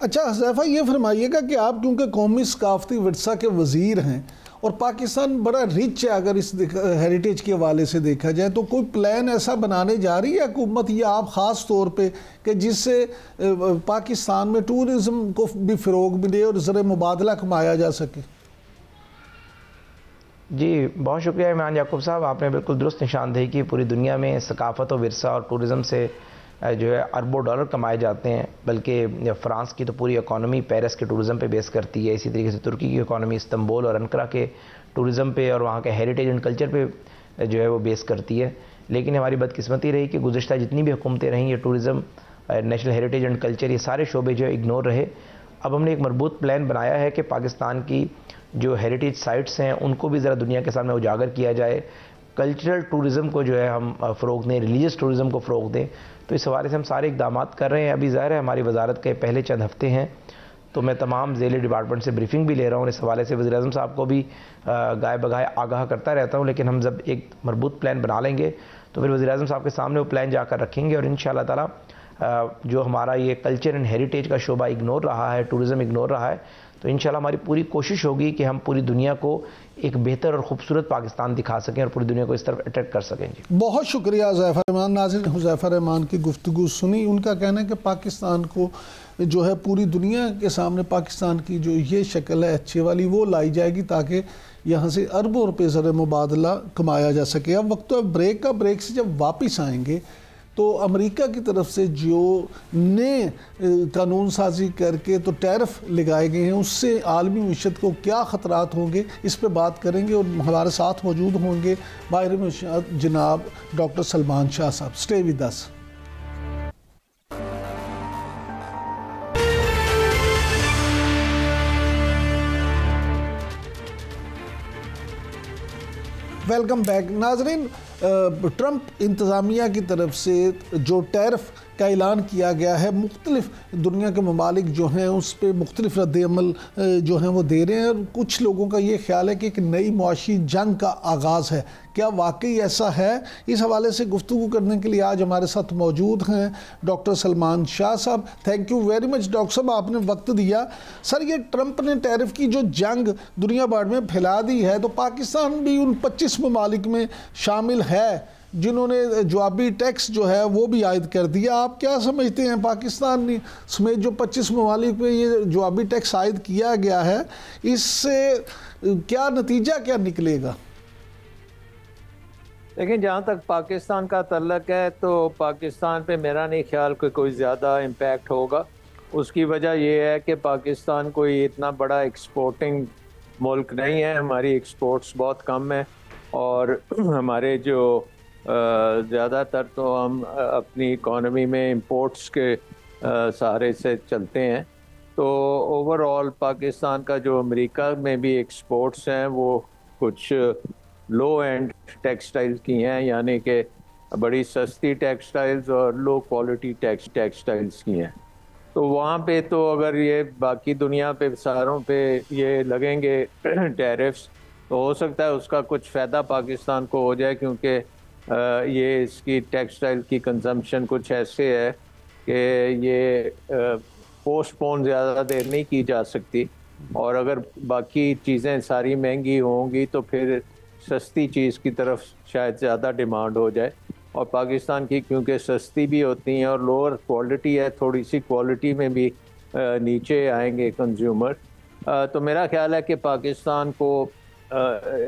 अच्छा हुज़ैफ़ा, ये फरमाइएगा कि आप क्योंकि कौमी सकाफ़ती विरसा के वज़ीर हैं और पाकिस्तान बड़ा रिच है अगर इस हेरिटेज के हवाले से देखा जाए, तो कोई प्लान ऐसा बनाने जा रही है हुकूमत या आप ख़ास तौर पे कि जिससे पाकिस्तान में टूरिज़म को भी फ़रोग मिले और ज़र मुबादला कमाया जा सके? जी बहुत शुक्रिया इमरान याकूब साहब, आपने बिल्कुल दुरुस्त निशानदेही की। पूरी दुनिया में सकाफ़त और विरसा और टूरिज़म से जो है अरबों डॉलर कमाए जाते हैं, बल्कि फ़्रांस की तो पूरी इकॉनमी पेरिस के टूरिज़म पे बेस करती है, इसी तरीके से तुर्की की इकॉनमी इस्तांबुल और अंकारा के टूरिज़म पे और वहाँ के हेरिटेज एंड कल्चर पे जो है वो बेस करती है। लेकिन हमारी बदकिस्मती रही कि गुज़िश्ता जितनी भी हुकूमतें रहीं, ये tourism, national heritage and culture, ये सारे शोबे जो है इग्नोर रहे। अब हमने एक मजबूत प्लान बनाया है कि पाकिस्तान की जो हेरिटेज साइट्स हैं उनको भी ज़रा दुनिया के सामने उजागर किया जाए, कल्चरल टूरिज़म को जो है हम फ़रोग़ दें, रिलीजियस टूरिज़म को फ़रोग़ दें। तो इस हवाले से हम सारे इक़दाम कर रहे हैं। अभी ज़ाहिर है हमारी वजारत के पहले चंद हफ्ते हैं, तो मैं तमाम ज़ेली डिपार्टमेंट से ब्रीफिंग भी ले रहा हूँ। इस हवाले से वज़ीर-ए-आज़म साहब को भी गाय बगाए आगाह करता रहता हूँ, लेकिन हम जब एक मजबूत प्लान बना लेंगे तो फिर वज़ीर-ए-आज़म साहब के सामने वो प्लान जाकर रखेंगे और इंशाअल्लाह ताला जो हमारा ये कल्चर एंड हेरिटेज का शोबा इग्नोर रहा है, टूरिज़म इग्नोर रहा है, तो इंशाअल्लाह हमारी पूरी कोशिश होगी कि हम पूरी दुनिया को एक बेहतर और खूबसूरत पाकिस्तान दिखा सकें और पूरी दुनिया को इस तरफ अट्रैक्ट कर सकें। जी बहुत शुक्रिया हुज़ैफ़ा रहमान। नाज़रीन, हुज़ैफ़ा रहमान की गुफ्तगू सुनी। उनका कहना है कि पाकिस्तान को जो है पूरी दुनिया के सामने पाकिस्तान की जो ये शक्ल है अच्छे वाली वो लाई जाएगी ताकि यहाँ से अरबों रुपये ज़र मुबादला कमाया जा सके। अब वक्त तो ब्रेक का, ब्रेक से जब वापस आएंगे तो अमेरिका की तरफ से जो नए कानून साजी करके तो टैरिफ लगाए गए हैं उससे आलमी मीशत को क्या ख़तरात होंगे, इस पर बात करेंगे और हमारे साथ मौजूद होंगे माहिर मीशत जनाब डॉक्टर सलमान शाह साहब। Stay with us. Welcome back. नाजरीन, ट्रंप इंतज़ामिया की तरफ से जो टैरिफ का ऐलान किया गया है, मुख्तलिफ दुनिया के ममालिक जो हैं उस पर मुख्तलिफ रद्द-ए-अमल जो हैं वो दे रहे हैं और कुछ लोगों का ये ख्याल है कि एक नई मुआशी जंग का आगाज़ है। क्या वाकई ऐसा है? इस हवाले से गुफ्तगू करने के लिए आज हमारे साथ मौजूद हैं डॉक्टर सलमान शाह साहब। Thank you very much doctor साहब, आपने वक्त दिया। सर, ये ट्रंप ने टैरिफ की जो जंग दुनिया भर में फैला दी है, तो पाकिस्तान भी उन 25 ममालिक में शामिल है जिन्होंने जवाबी टैक्स जो है वो भी आयद कर दिया। आप क्या समझते हैं, पाकिस्तान समेत जो 25 ममालिक में ये जवाबी टैक्स आयद किया गया है, इससे क्या नतीजा क्या निकलेगा? लेकिन जहाँ तक पाकिस्तान का तल्लक है तो पाकिस्तान पे मेरा नहीं ख्याल कि कोई ज़्यादा इम्पैक्ट होगा। उसकी वजह यह है कि पाकिस्तान कोई इतना बड़ा एक्सपोर्टिंग मुल्क नहीं है, हमारी एक्सपोर्ट्स बहुत कम है और हमारे जो ज़्यादातर तो हम अपनी इकॉनमी में इंपोर्ट्स के सहारे से चलते हैं। तो ओवरऑल पाकिस्तान का जो अमेरिका में भी एक्सपोर्ट्स हैं वो कुछ लो एंड टेक्सटाइल्स की हैं, यानी कि बड़ी सस्ती टेक्सटाइल्स और लो क्वालिटी टेक्सटाइल्स की हैं। तो वहाँ पे तो अगर ये बाकी दुनिया पे सारों पे ये लगेंगे टैरिफ्स, तो हो सकता है उसका कुछ फ़ायदा पाकिस्तान को हो जाए, क्योंकि ये इसकी टेक्सटाइल की कंजम्पशन कुछ ऐसे है कि ये पोस्टपोन ज़्यादा देर नहीं की जा सकती, और अगर बाकी चीज़ें सारी महंगी होंगी तो फिर सस्ती चीज़ की तरफ शायद ज़्यादा डिमांड हो जाए। और पाकिस्तान की क्योंकि सस्ती भी होती हैं और लोअर क्वालिटी है, थोड़ी सी क्वालिटी में भी नीचे आएंगे कंज्यूमर। तो मेरा ख्याल है कि पाकिस्तान को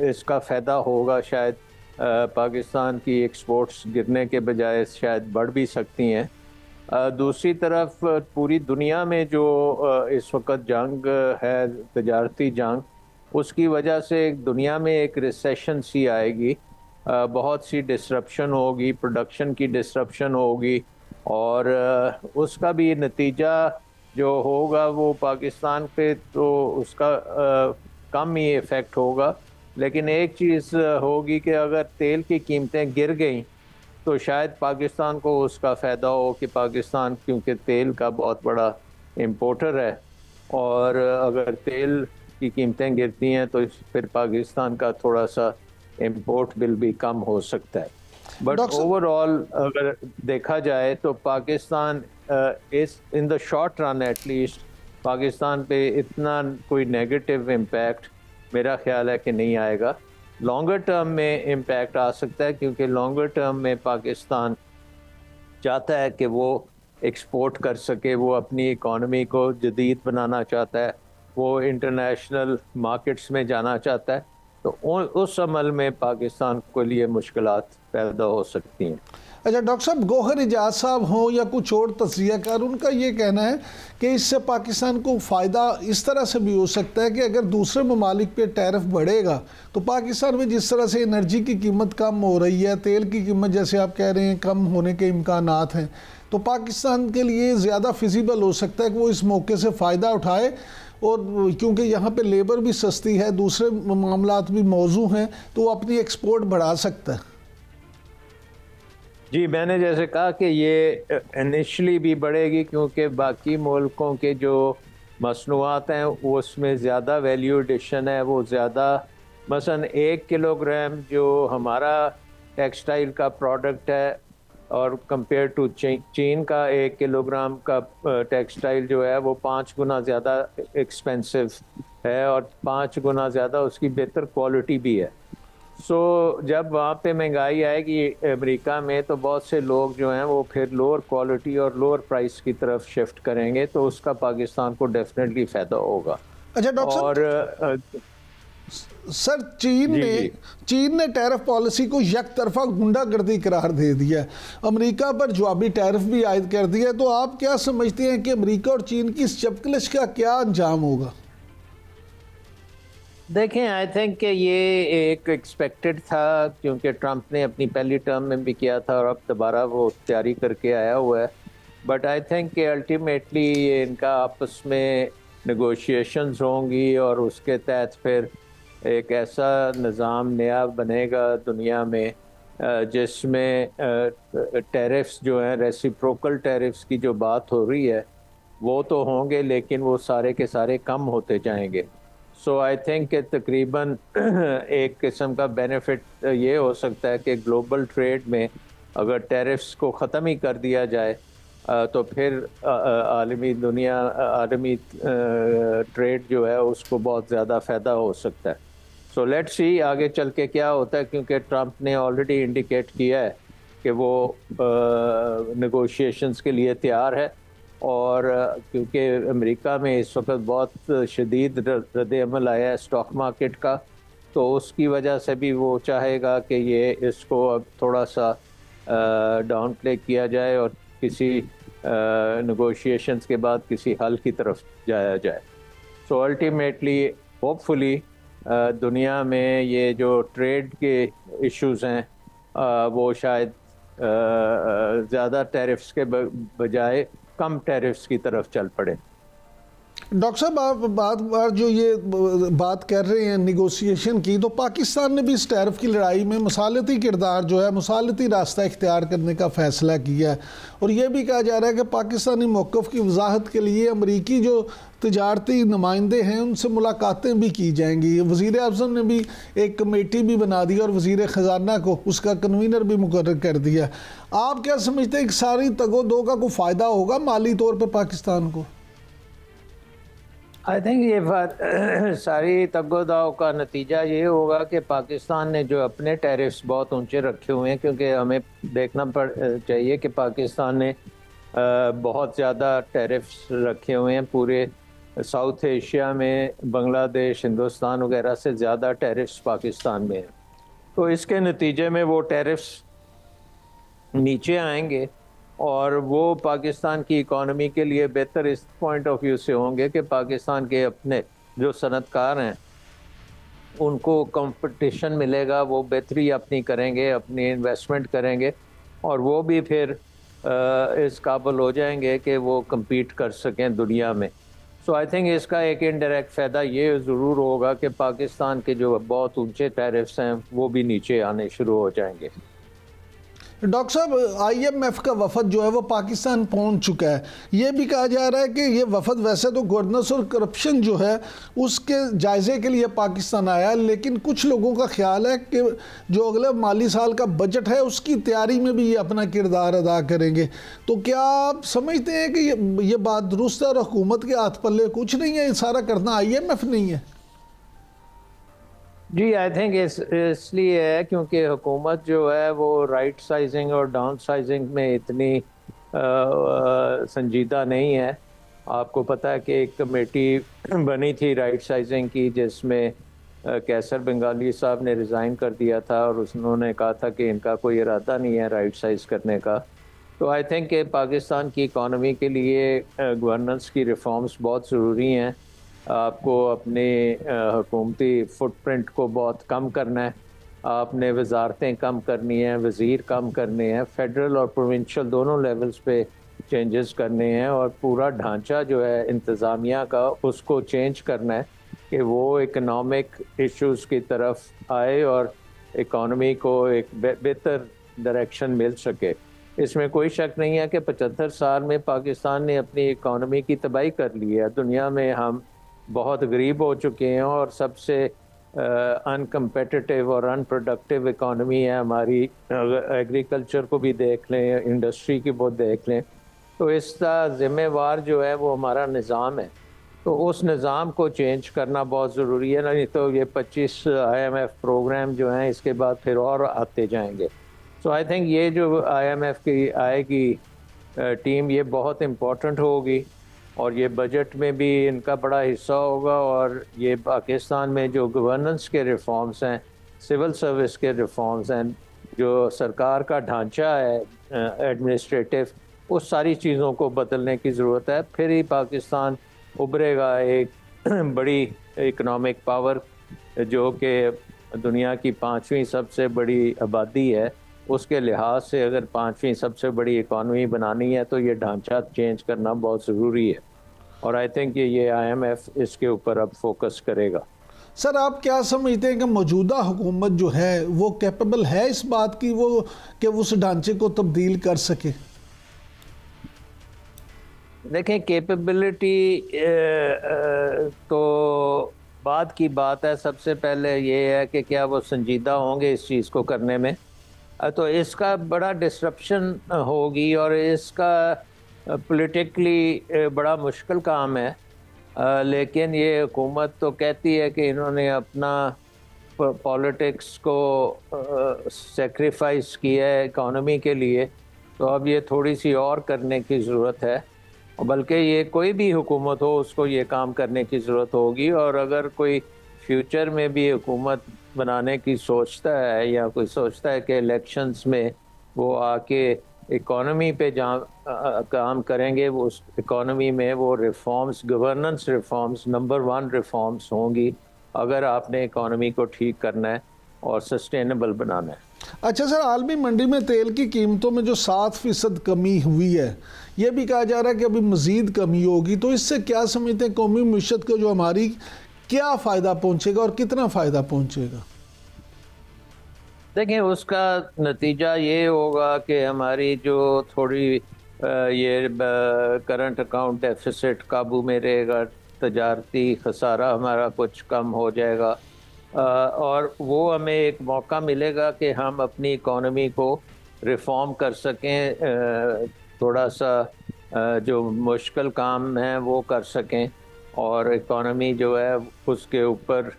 इसका फ़ायदा होगा। शायद पाकिस्तान की एक्सपोर्ट्स गिरने के बजाय शायद बढ़ भी सकती हैं। दूसरी तरफ पूरी दुनिया में जो इस वक्त जंग है, तजारती जंग, उसकी वजह से दुनिया में एक रिसेशन सी आएगी, बहुत सी डिसरप्शन होगी, प्रोडक्शन की डिसरप्शन होगी, और उसका भी नतीजा जो होगा वो पाकिस्तान पे तो उसका कम ही इफ़ेक्ट होगा। लेकिन एक चीज़ होगी कि अगर तेल की कीमतें गिर गई तो शायद पाकिस्तान को उसका फ़ायदा हो, कि पाकिस्तान क्योंकि तेल का बहुत बड़ा इम्पोर्टर है, और अगर तेल की कीमतें गिरती हैं तो फिर पाकिस्तान का थोड़ा सा इम्पोर्ट बिल भी कम हो सकता है। बट ओवरऑल अगर देखा जाए तो पाकिस्तान इस in the short run at least Pakistan पे इतना कोई नेगेटिव इम्पैक्ट मेरा ख्याल है कि नहीं आएगा। लॉन्गर टर्म में इम्पैक्ट आ सकता है, क्योंकि लॉन्गर टर्म में पाकिस्तान चाहता है कि वो एक्सपोर्ट कर सके, वो अपनी इकॉनमी को जदीद बनाना चाहता है, वो इंटरनेशनल मार्केट्स में जाना चाहता है। तो उस अमल में पाकिस्तान के लिए मुश्किलात पैदा हो सकती हैं। अच्छा डॉक्टर साहब, गौहर इजाज साहब हों या कुछ और तज्जियाकार, उनका ये कहना है कि इससे पाकिस्तान को फ़ायदा इस तरह से भी हो सकता है कि अगर दूसरे ममालिक पे टैरिफ बढ़ेगा तो पाकिस्तान में जिस तरह से एनर्जी की कीमत कम हो रही है, तेल की कीमत जैसे आप कह रहे हैं कम होने के इम्कानात हैं, तो पाकिस्तान के लिए ज़्यादा फिजिबल हो सकता है कि वो इस मौके से फ़ायदा उठाए, और क्योंकि यहाँ पे लेबर भी सस्ती है, दूसरे मामलात भी मौजू हैं, तो वो अपनी एक्सपोर्ट बढ़ा सकता है। जी, मैंने जैसे कहा कि ये इनिशली भी बढ़ेगी, क्योंकि बाकी मुल्कों के जो मसनूआत हैं वो उसमें ज़्यादा वैल्यू एडिशन है, वो ज़्यादा, मसलन 1 किलोग्राम जो हमारा टेक्सटाइल का प्रोडक्ट है और कंपेयर टू चीन का 1 किलोग्राम का टेक्सटाइल जो है वो 5 गुना ज़्यादा एक्सपेंसिव है और 5 गुना ज़्यादा उसकी बेहतर क्वालिटी भी है। सो जब वहाँ पे महंगाई आएगी अमेरिका में, तो बहुत से लोग जो हैं वो फिर लोअर क्वालिटी और लोअर प्राइस की तरफ शिफ्ट करेंगे, तो उसका पाकिस्तान को डेफिनेटली फ़ायदा होगा। अच्छा डॉक्टर और सर, चीन ने टैरिफ पॉलिसी को एक तरफा गुंडागर्दी करार दे दिया, अमेरिका पर जवाबी टैरिफ भी आयद कर दिया, तो आप क्या समझते हैं कि अमेरिका और चीन की इस चपकलिश का क्या अंजाम होगा? देखें, आई थिंक कि ये एक एक्सपेक्टेड था, क्योंकि ट्रंप ने अपनी पहली टर्म में भी किया था और अब दोबारा वो तैयारी करके आया हुआ है। बट आई थिंक कि अल्टीमेटली इनका आपस में नेगोशिएशंस होंगी और उसके तहत फिर एक ऐसा निज़ाम नया बनेगा दुनिया में जिसमें टैरिफ्स जो हैं, रेसिप्रोकल टैरिफ्स की जो बात हो रही है वो तो होंगे, लेकिन वो सारे के सारे कम होते जाएंगे। सो आई थिंक कि तकरीबन एक किस्म का बेनिफिट ये हो सकता है कि ग्लोबल ट्रेड में अगर टैरिफ्स को ख़त्म ही कर दिया जाए तो फिर आलमी ट्रेड जो है उसको बहुत ज़्यादा फ़ायदा हो सकता है। सो लेट्स सी आगे चल के क्या होता है, क्योंकि ट्रंप ने ऑलरेडी इंडिकेट किया है कि वो नेगोशिएशंस के लिए तैयार है, और क्योंकि अमेरिका में इस वक्त बहुत शदीद रद्द-ए-अमल आया है स्टॉक मार्केट का, तो उसकी वजह से भी वो चाहेगा कि ये इसको अब थोड़ा सा डाउन प्ले किया जाए और किसी नेगोशिएशंस के बाद किसी हल की तरफ जाया जाए। सो अल्टीमेटली होपफुली दुनिया में ये जो ट्रेड के इश्यूज हैं वो शायद ज़्यादा टैरिफ्स के बजाय कम टैरिफ्स की तरफ चल पड़े। डॉक्टर साहब, आप बार जो ये बात कर रहे हैं निगोशिएशन की, तो पाकिस्तान ने भी इस टैरिफ की लड़ाई में मसालती किरदार जो है, मसालती रास्ता इख्तियार करने का फ़ैसला किया है। और ये भी कहा जा रहा है कि पाकिस्तानी मौक़िफ़ की वजाहत के लिए अमरीकी जो तजारती नुमाइंदे हैं उनसे मुलाकातें भी की जाएंगी। वज़ीर आज़म ने भी एक कमेटी भी बना दी और वज़ीर ख़जाना को उसका कन्वीनर भी मुकर्रर कर दिया। आप क्या समझते हैं कि सारी तगो-दो का कोई फ़ायदा होगा माली तौर पर पाकिस्तान को? आई थिंक ये बात सारी तगोदाव का नतीजा ये होगा कि पाकिस्तान ने जो अपने टैरिफ्स बहुत ऊंचे रखे हुए हैं, क्योंकि हमें देखना चाहिए कि पाकिस्तान ने बहुत ज़्यादा टैरिफ्स रखे हुए हैं। पूरे साउथ एशिया में बांग्लादेश, हिंदुस्तान वगैरह से ज़्यादा टैरिफ्स पाकिस्तान में हैं। तो इसके नतीजे में वो टैरिफ्स नीचे आएंगे और वो पाकिस्तान की इकॉनमी के लिए बेहतर इस पॉइंट ऑफ व्यू से होंगे कि पाकिस्तान के अपने जो सनतकार हैं उनको कंपटीशन मिलेगा, वो बेहतरी अपनी करेंगे, अपनी इन्वेस्टमेंट करेंगे और वो भी फिर इस काबिल हो जाएंगे कि वो compete कर सकें दुनिया में। सो आई थिंक इसका एक इनडायरेक्ट फ़ायदा ये ज़रूर होगा कि पाकिस्तान के जो बहुत ऊंचे टैरिफ्स हैं वो भी नीचे आने शुरू हो जाएंगे। डॉक्टर साहब, IMF का वफद जो है वो पाकिस्तान पहुंच चुका है। ये भी कहा जा रहा है कि ये वफद वैसे तो गवर्नेंस और करप्शन जो है उसके जायज़े के लिए पाकिस्तान आया है, लेकिन कुछ लोगों का ख्याल है कि जो अगले माली साल का बजट है उसकी तैयारी में भी ये अपना किरदार अदा करेंगे। तो क्या आप समझते हैं कि ये बात दुरुस्त है और हुकूमत के हाथ पल्ले कुछ नहीं है, सारा करना IMF नहीं है? जी, आई थिंक इसलिए है क्योंकि हुकूमत जो है वो राइट साइजिंग और डाउन साइजिंग में इतनी संजीदा नहीं है। आपको पता है कि एक कमेटी बनी थी राइट साइजिंग की जिसमें कैसर बंगाली साहब ने रिज़ाइन कर दिया था और उन्होंने कहा था कि इनका कोई इरादा नहीं है राइट साइज करने का। तो आई थिंक कि पाकिस्तान की इकॉनमी के लिए गवर्नेंस की रिफॉर्म्स बहुत ज़रूरी हैं। आपको अपने हुकूमती फुटप्रिंट को बहुत कम करना है, आपने वजारतें कम करनी हैं, वज़ीर कम करने हैं, फेडरल और प्रोविंशियल दोनों लेवल्स पे चेंजेस करने हैं और पूरा ढांचा जो है इंतज़ामिया का उसको चेंज करना है कि वो इकनॉमिक इश्यूज़ की तरफ आए और इकॉनमी को एक बेहतर डायरेक्शन मिल सके। इसमें कोई शक नहीं है कि 75 साल में पाकिस्तान ने अपनी इकॉनमी की तबाही कर ली है। दुनिया में हम बहुत गरीब हो चुके हैं और सबसे अनकम्पेटिटिव और अनप्रोडक्टिव इकॉनमी है हमारी। एग्रीकल्चर को भी देख लें, इंडस्ट्री की बहुत देख लें, तो इसका ज़िम्मेवार जो है वो हमारा निज़ाम है। तो उस निज़ाम को चेंज करना बहुत ज़रूरी है, नहीं तो ये 25 IMF प्रोग्राम जो हैं इसके बाद फिर और आते जाएंगे। सो आई थिंक ये जो IMF की आएगी टीम ये बहुत इम्पोर्टेंट होगी और ये बजट में भी इनका बड़ा हिस्सा होगा और ये पाकिस्तान में जो गवर्नेंस के रिफॉर्म्स हैं, सिविल सर्विस के रिफॉर्म्स हैं, जो सरकार का ढांचा है एडमिनिस्ट्रेटिव, उस सारी चीज़ों को बदलने की ज़रूरत है। फिर ही पाकिस्तान उभरेगा एक बड़ी इकनॉमिक पावर जो कि दुनिया की 5वीं सबसे बड़ी आबादी है। उसके लिहाज से अगर 5वीं सबसे बड़ी इकॉनमी बनानी है तो ये ढांचा चेंज करना बहुत ज़रूरी है और आई थिंक ये IMF इसके ऊपर अब फोकस करेगा। सर, आप क्या समझते हैं कि मौजूदा हुकूमत जो है वो कैपेबल है इस बात की वो कि उस ढांचे को तब्दील कर सके? देखें, कैपेबिलिटी तो बात की बात है। सबसे पहले ये है कि क्या वो संजीदा होंगे इस चीज़ को करने में। तो इसका बड़ा डिस्रप्शन होगी और इसका पॉलिटिकली बड़ा मुश्किल काम है। लेकिन ये हुकूमत तो कहती है कि इन्होंने अपना पॉलिटिक्स को सेक्रीफाइस किया है इकॉनमी के लिए, तो अब ये थोड़ी सी और करने की ज़रूरत है। बल्कि ये कोई भी हुकूमत हो उसको ये काम करने की ज़रूरत होगी और अगर कोई फ्यूचर में भी हुकूमत बनाने की सोचता है या कोई सोचता है कि इलेक्शंस में वो आके इकॉनमी पे जहाँ काम करेंगे, वो उस इकॉनमी में वो reforms, governance reforms, number 1 reforms होंगी अगर आपने इकॉनमी को ठीक करना है और सस्टेनेबल बनाना है। अच्छा सर, आलमी मंडी में तेल की कीमतों में जो 7% कमी हुई है, ये भी कहा जा रहा है कि अभी मज़ीद कमी होगी, तो इससे क्या समझते हैं कौमी मईशत को जो हमारी क्या फ़ायदा पहुंचेगा और कितना फ़ायदा पहुंचेगा? देखिए, उसका नतीजा ये होगा कि हमारी जो थोड़ी ये करंट अकाउंट डेफिसिट काबू में रहेगा, तजारती खसारा हमारा कुछ कम हो जाएगा, और वो हमें एक मौका मिलेगा कि हम अपनी इकॉनमी को रिफॉर्म कर सकें, थोड़ा सा जो मुश्किल काम है वो कर सकें, और इकॉनमी जो है उसके ऊपर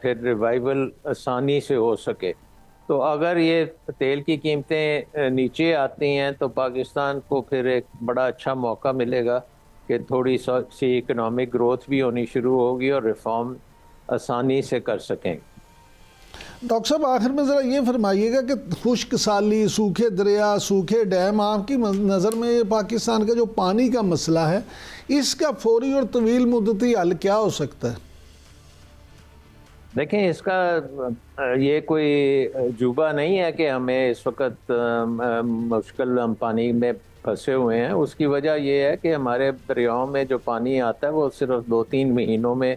फिर रिवाइवल आसानी से हो सके। तो अगर ये तेल की कीमतें नीचे आती हैं तो पाकिस्तान को फिर एक बड़ा अच्छा मौका मिलेगा कि थोड़ी सी इकोनॉमिक ग्रोथ भी होनी शुरू होगी और रिफॉर्म आसानी से कर सकेंगे। डॉक्टर साहब, आखिर में ज़रा ये फरमाइएगा कि खुश्क साली, सूखे दरिया, सूखे डैम, आपकी नज़र में ये पाकिस्तान का जो पानी का मसला है, इसका फौरी और तवील मुद्दती हल क्या हो सकता है? देखें, इसका ये कोई जुबा नहीं है कि हमें इस वक्त मुश्किल हम पानी में फंसे हुए हैं। उसकी वजह यह है कि हमारे दरियाओं में जो पानी आता है वो सिर्फ 2-3 महीनों में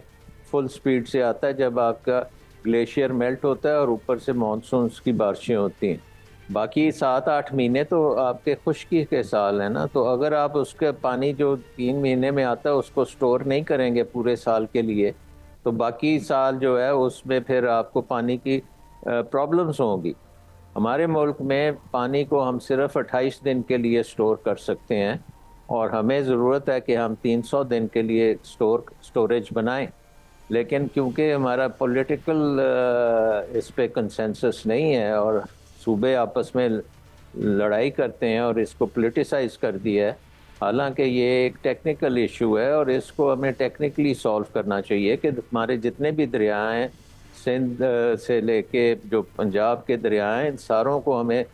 फुल स्पीड से आता है, जब आपका ग्लेशियर मेल्ट होता है और ऊपर से मानसून की बारिशें होती हैं। बाकी 7-8 महीने तो आपके खुश्की के साल है ना, तो अगर आप उसके पानी जो 3 महीने में आता है उसको स्टोर नहीं करेंगे पूरे साल के लिए, तो बाकी साल जो है उसमें फिर आपको पानी की प्रॉब्लम्स होंगी। हमारे मुल्क में पानी को हम सिर्फ 28 दिन के लिए स्टोर कर सकते हैं, और हमें ज़रूरत है कि हम 300 दिन के लिए स्टोरेज बनाएं। लेकिन क्योंकि हमारा पॉलिटिकल इस पे कंसेंसस नहीं है और सूबे आपस में लड़ाई करते हैं और इसको पॉलिटिसाइज कर दिया है, हालांकि ये एक टेक्निकल इशू है और इसको हमें टेक्निकली सॉल्व करना चाहिए कि हमारे जितने भी दरिया हैं, सिंध से लेके जो पंजाब के दरिया हैं, इन सारों को हमें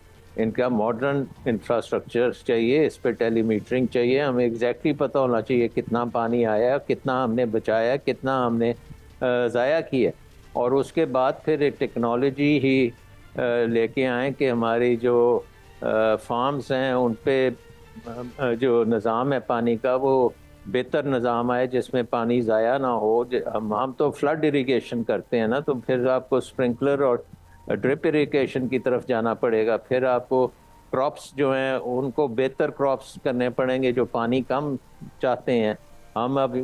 इनका मॉडर्न इंफ्रास्ट्रक्चर चाहिए, इस पर टेलीमीटरिंग चाहिए, हमें एग्जैक्टली पता होना चाहिए कितना पानी आया, कितना हमने बचाया, कितना हमने ज़ाया किया, और उसके बाद फिर एक टेक्नोलॉजी ही लेके आए कि हमारी जो फार्म्स हैं उन पे जो निज़ाम है पानी का वो बेहतर निज़ाम आए, जिसमें पानी ज़ाया ना हो। हम तो फ्लड इरिगेशन करते हैं ना, तो फिर आपको स्प्रिंकलर और ड्रिप इरिगेशन की तरफ जाना पड़ेगा। फिर आपको क्रॉप्स जो हैं उनको बेहतर क्रॉप्स करने पड़ेंगे जो पानी कम चाहते हैं। हम अब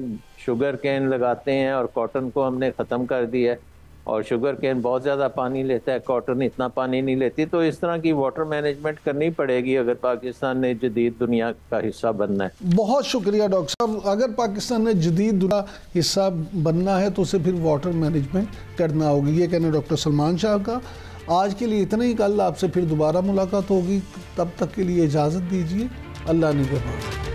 शुगर केन लगाते हैं और कॉटन को हमने ख़त्म कर दिया है, और शुगर केन बहुत ज़्यादा पानी लेता है, कॉटन इतना पानी नहीं लेती। तो इस तरह की वाटर मैनेजमेंट करनी पड़ेगी अगर पाकिस्तान ने जदीद दुनिया का हिस्सा बनना है। बहुत शुक्रिया डॉक्टर साहब। अगर पाकिस्तान ने जदीद दुनिया हिस्सा बनना है तो उसे फिर वाटर मैनेजमेंट करना होगी। ये कहना डॉक्टर सलमान शाह का। आज के लिए इतना ही, कल आपसे फिर दोबारा मुलाकात होगी, तब तक के लिए इजाज़त दीजिए। अल्लाह निगहबान।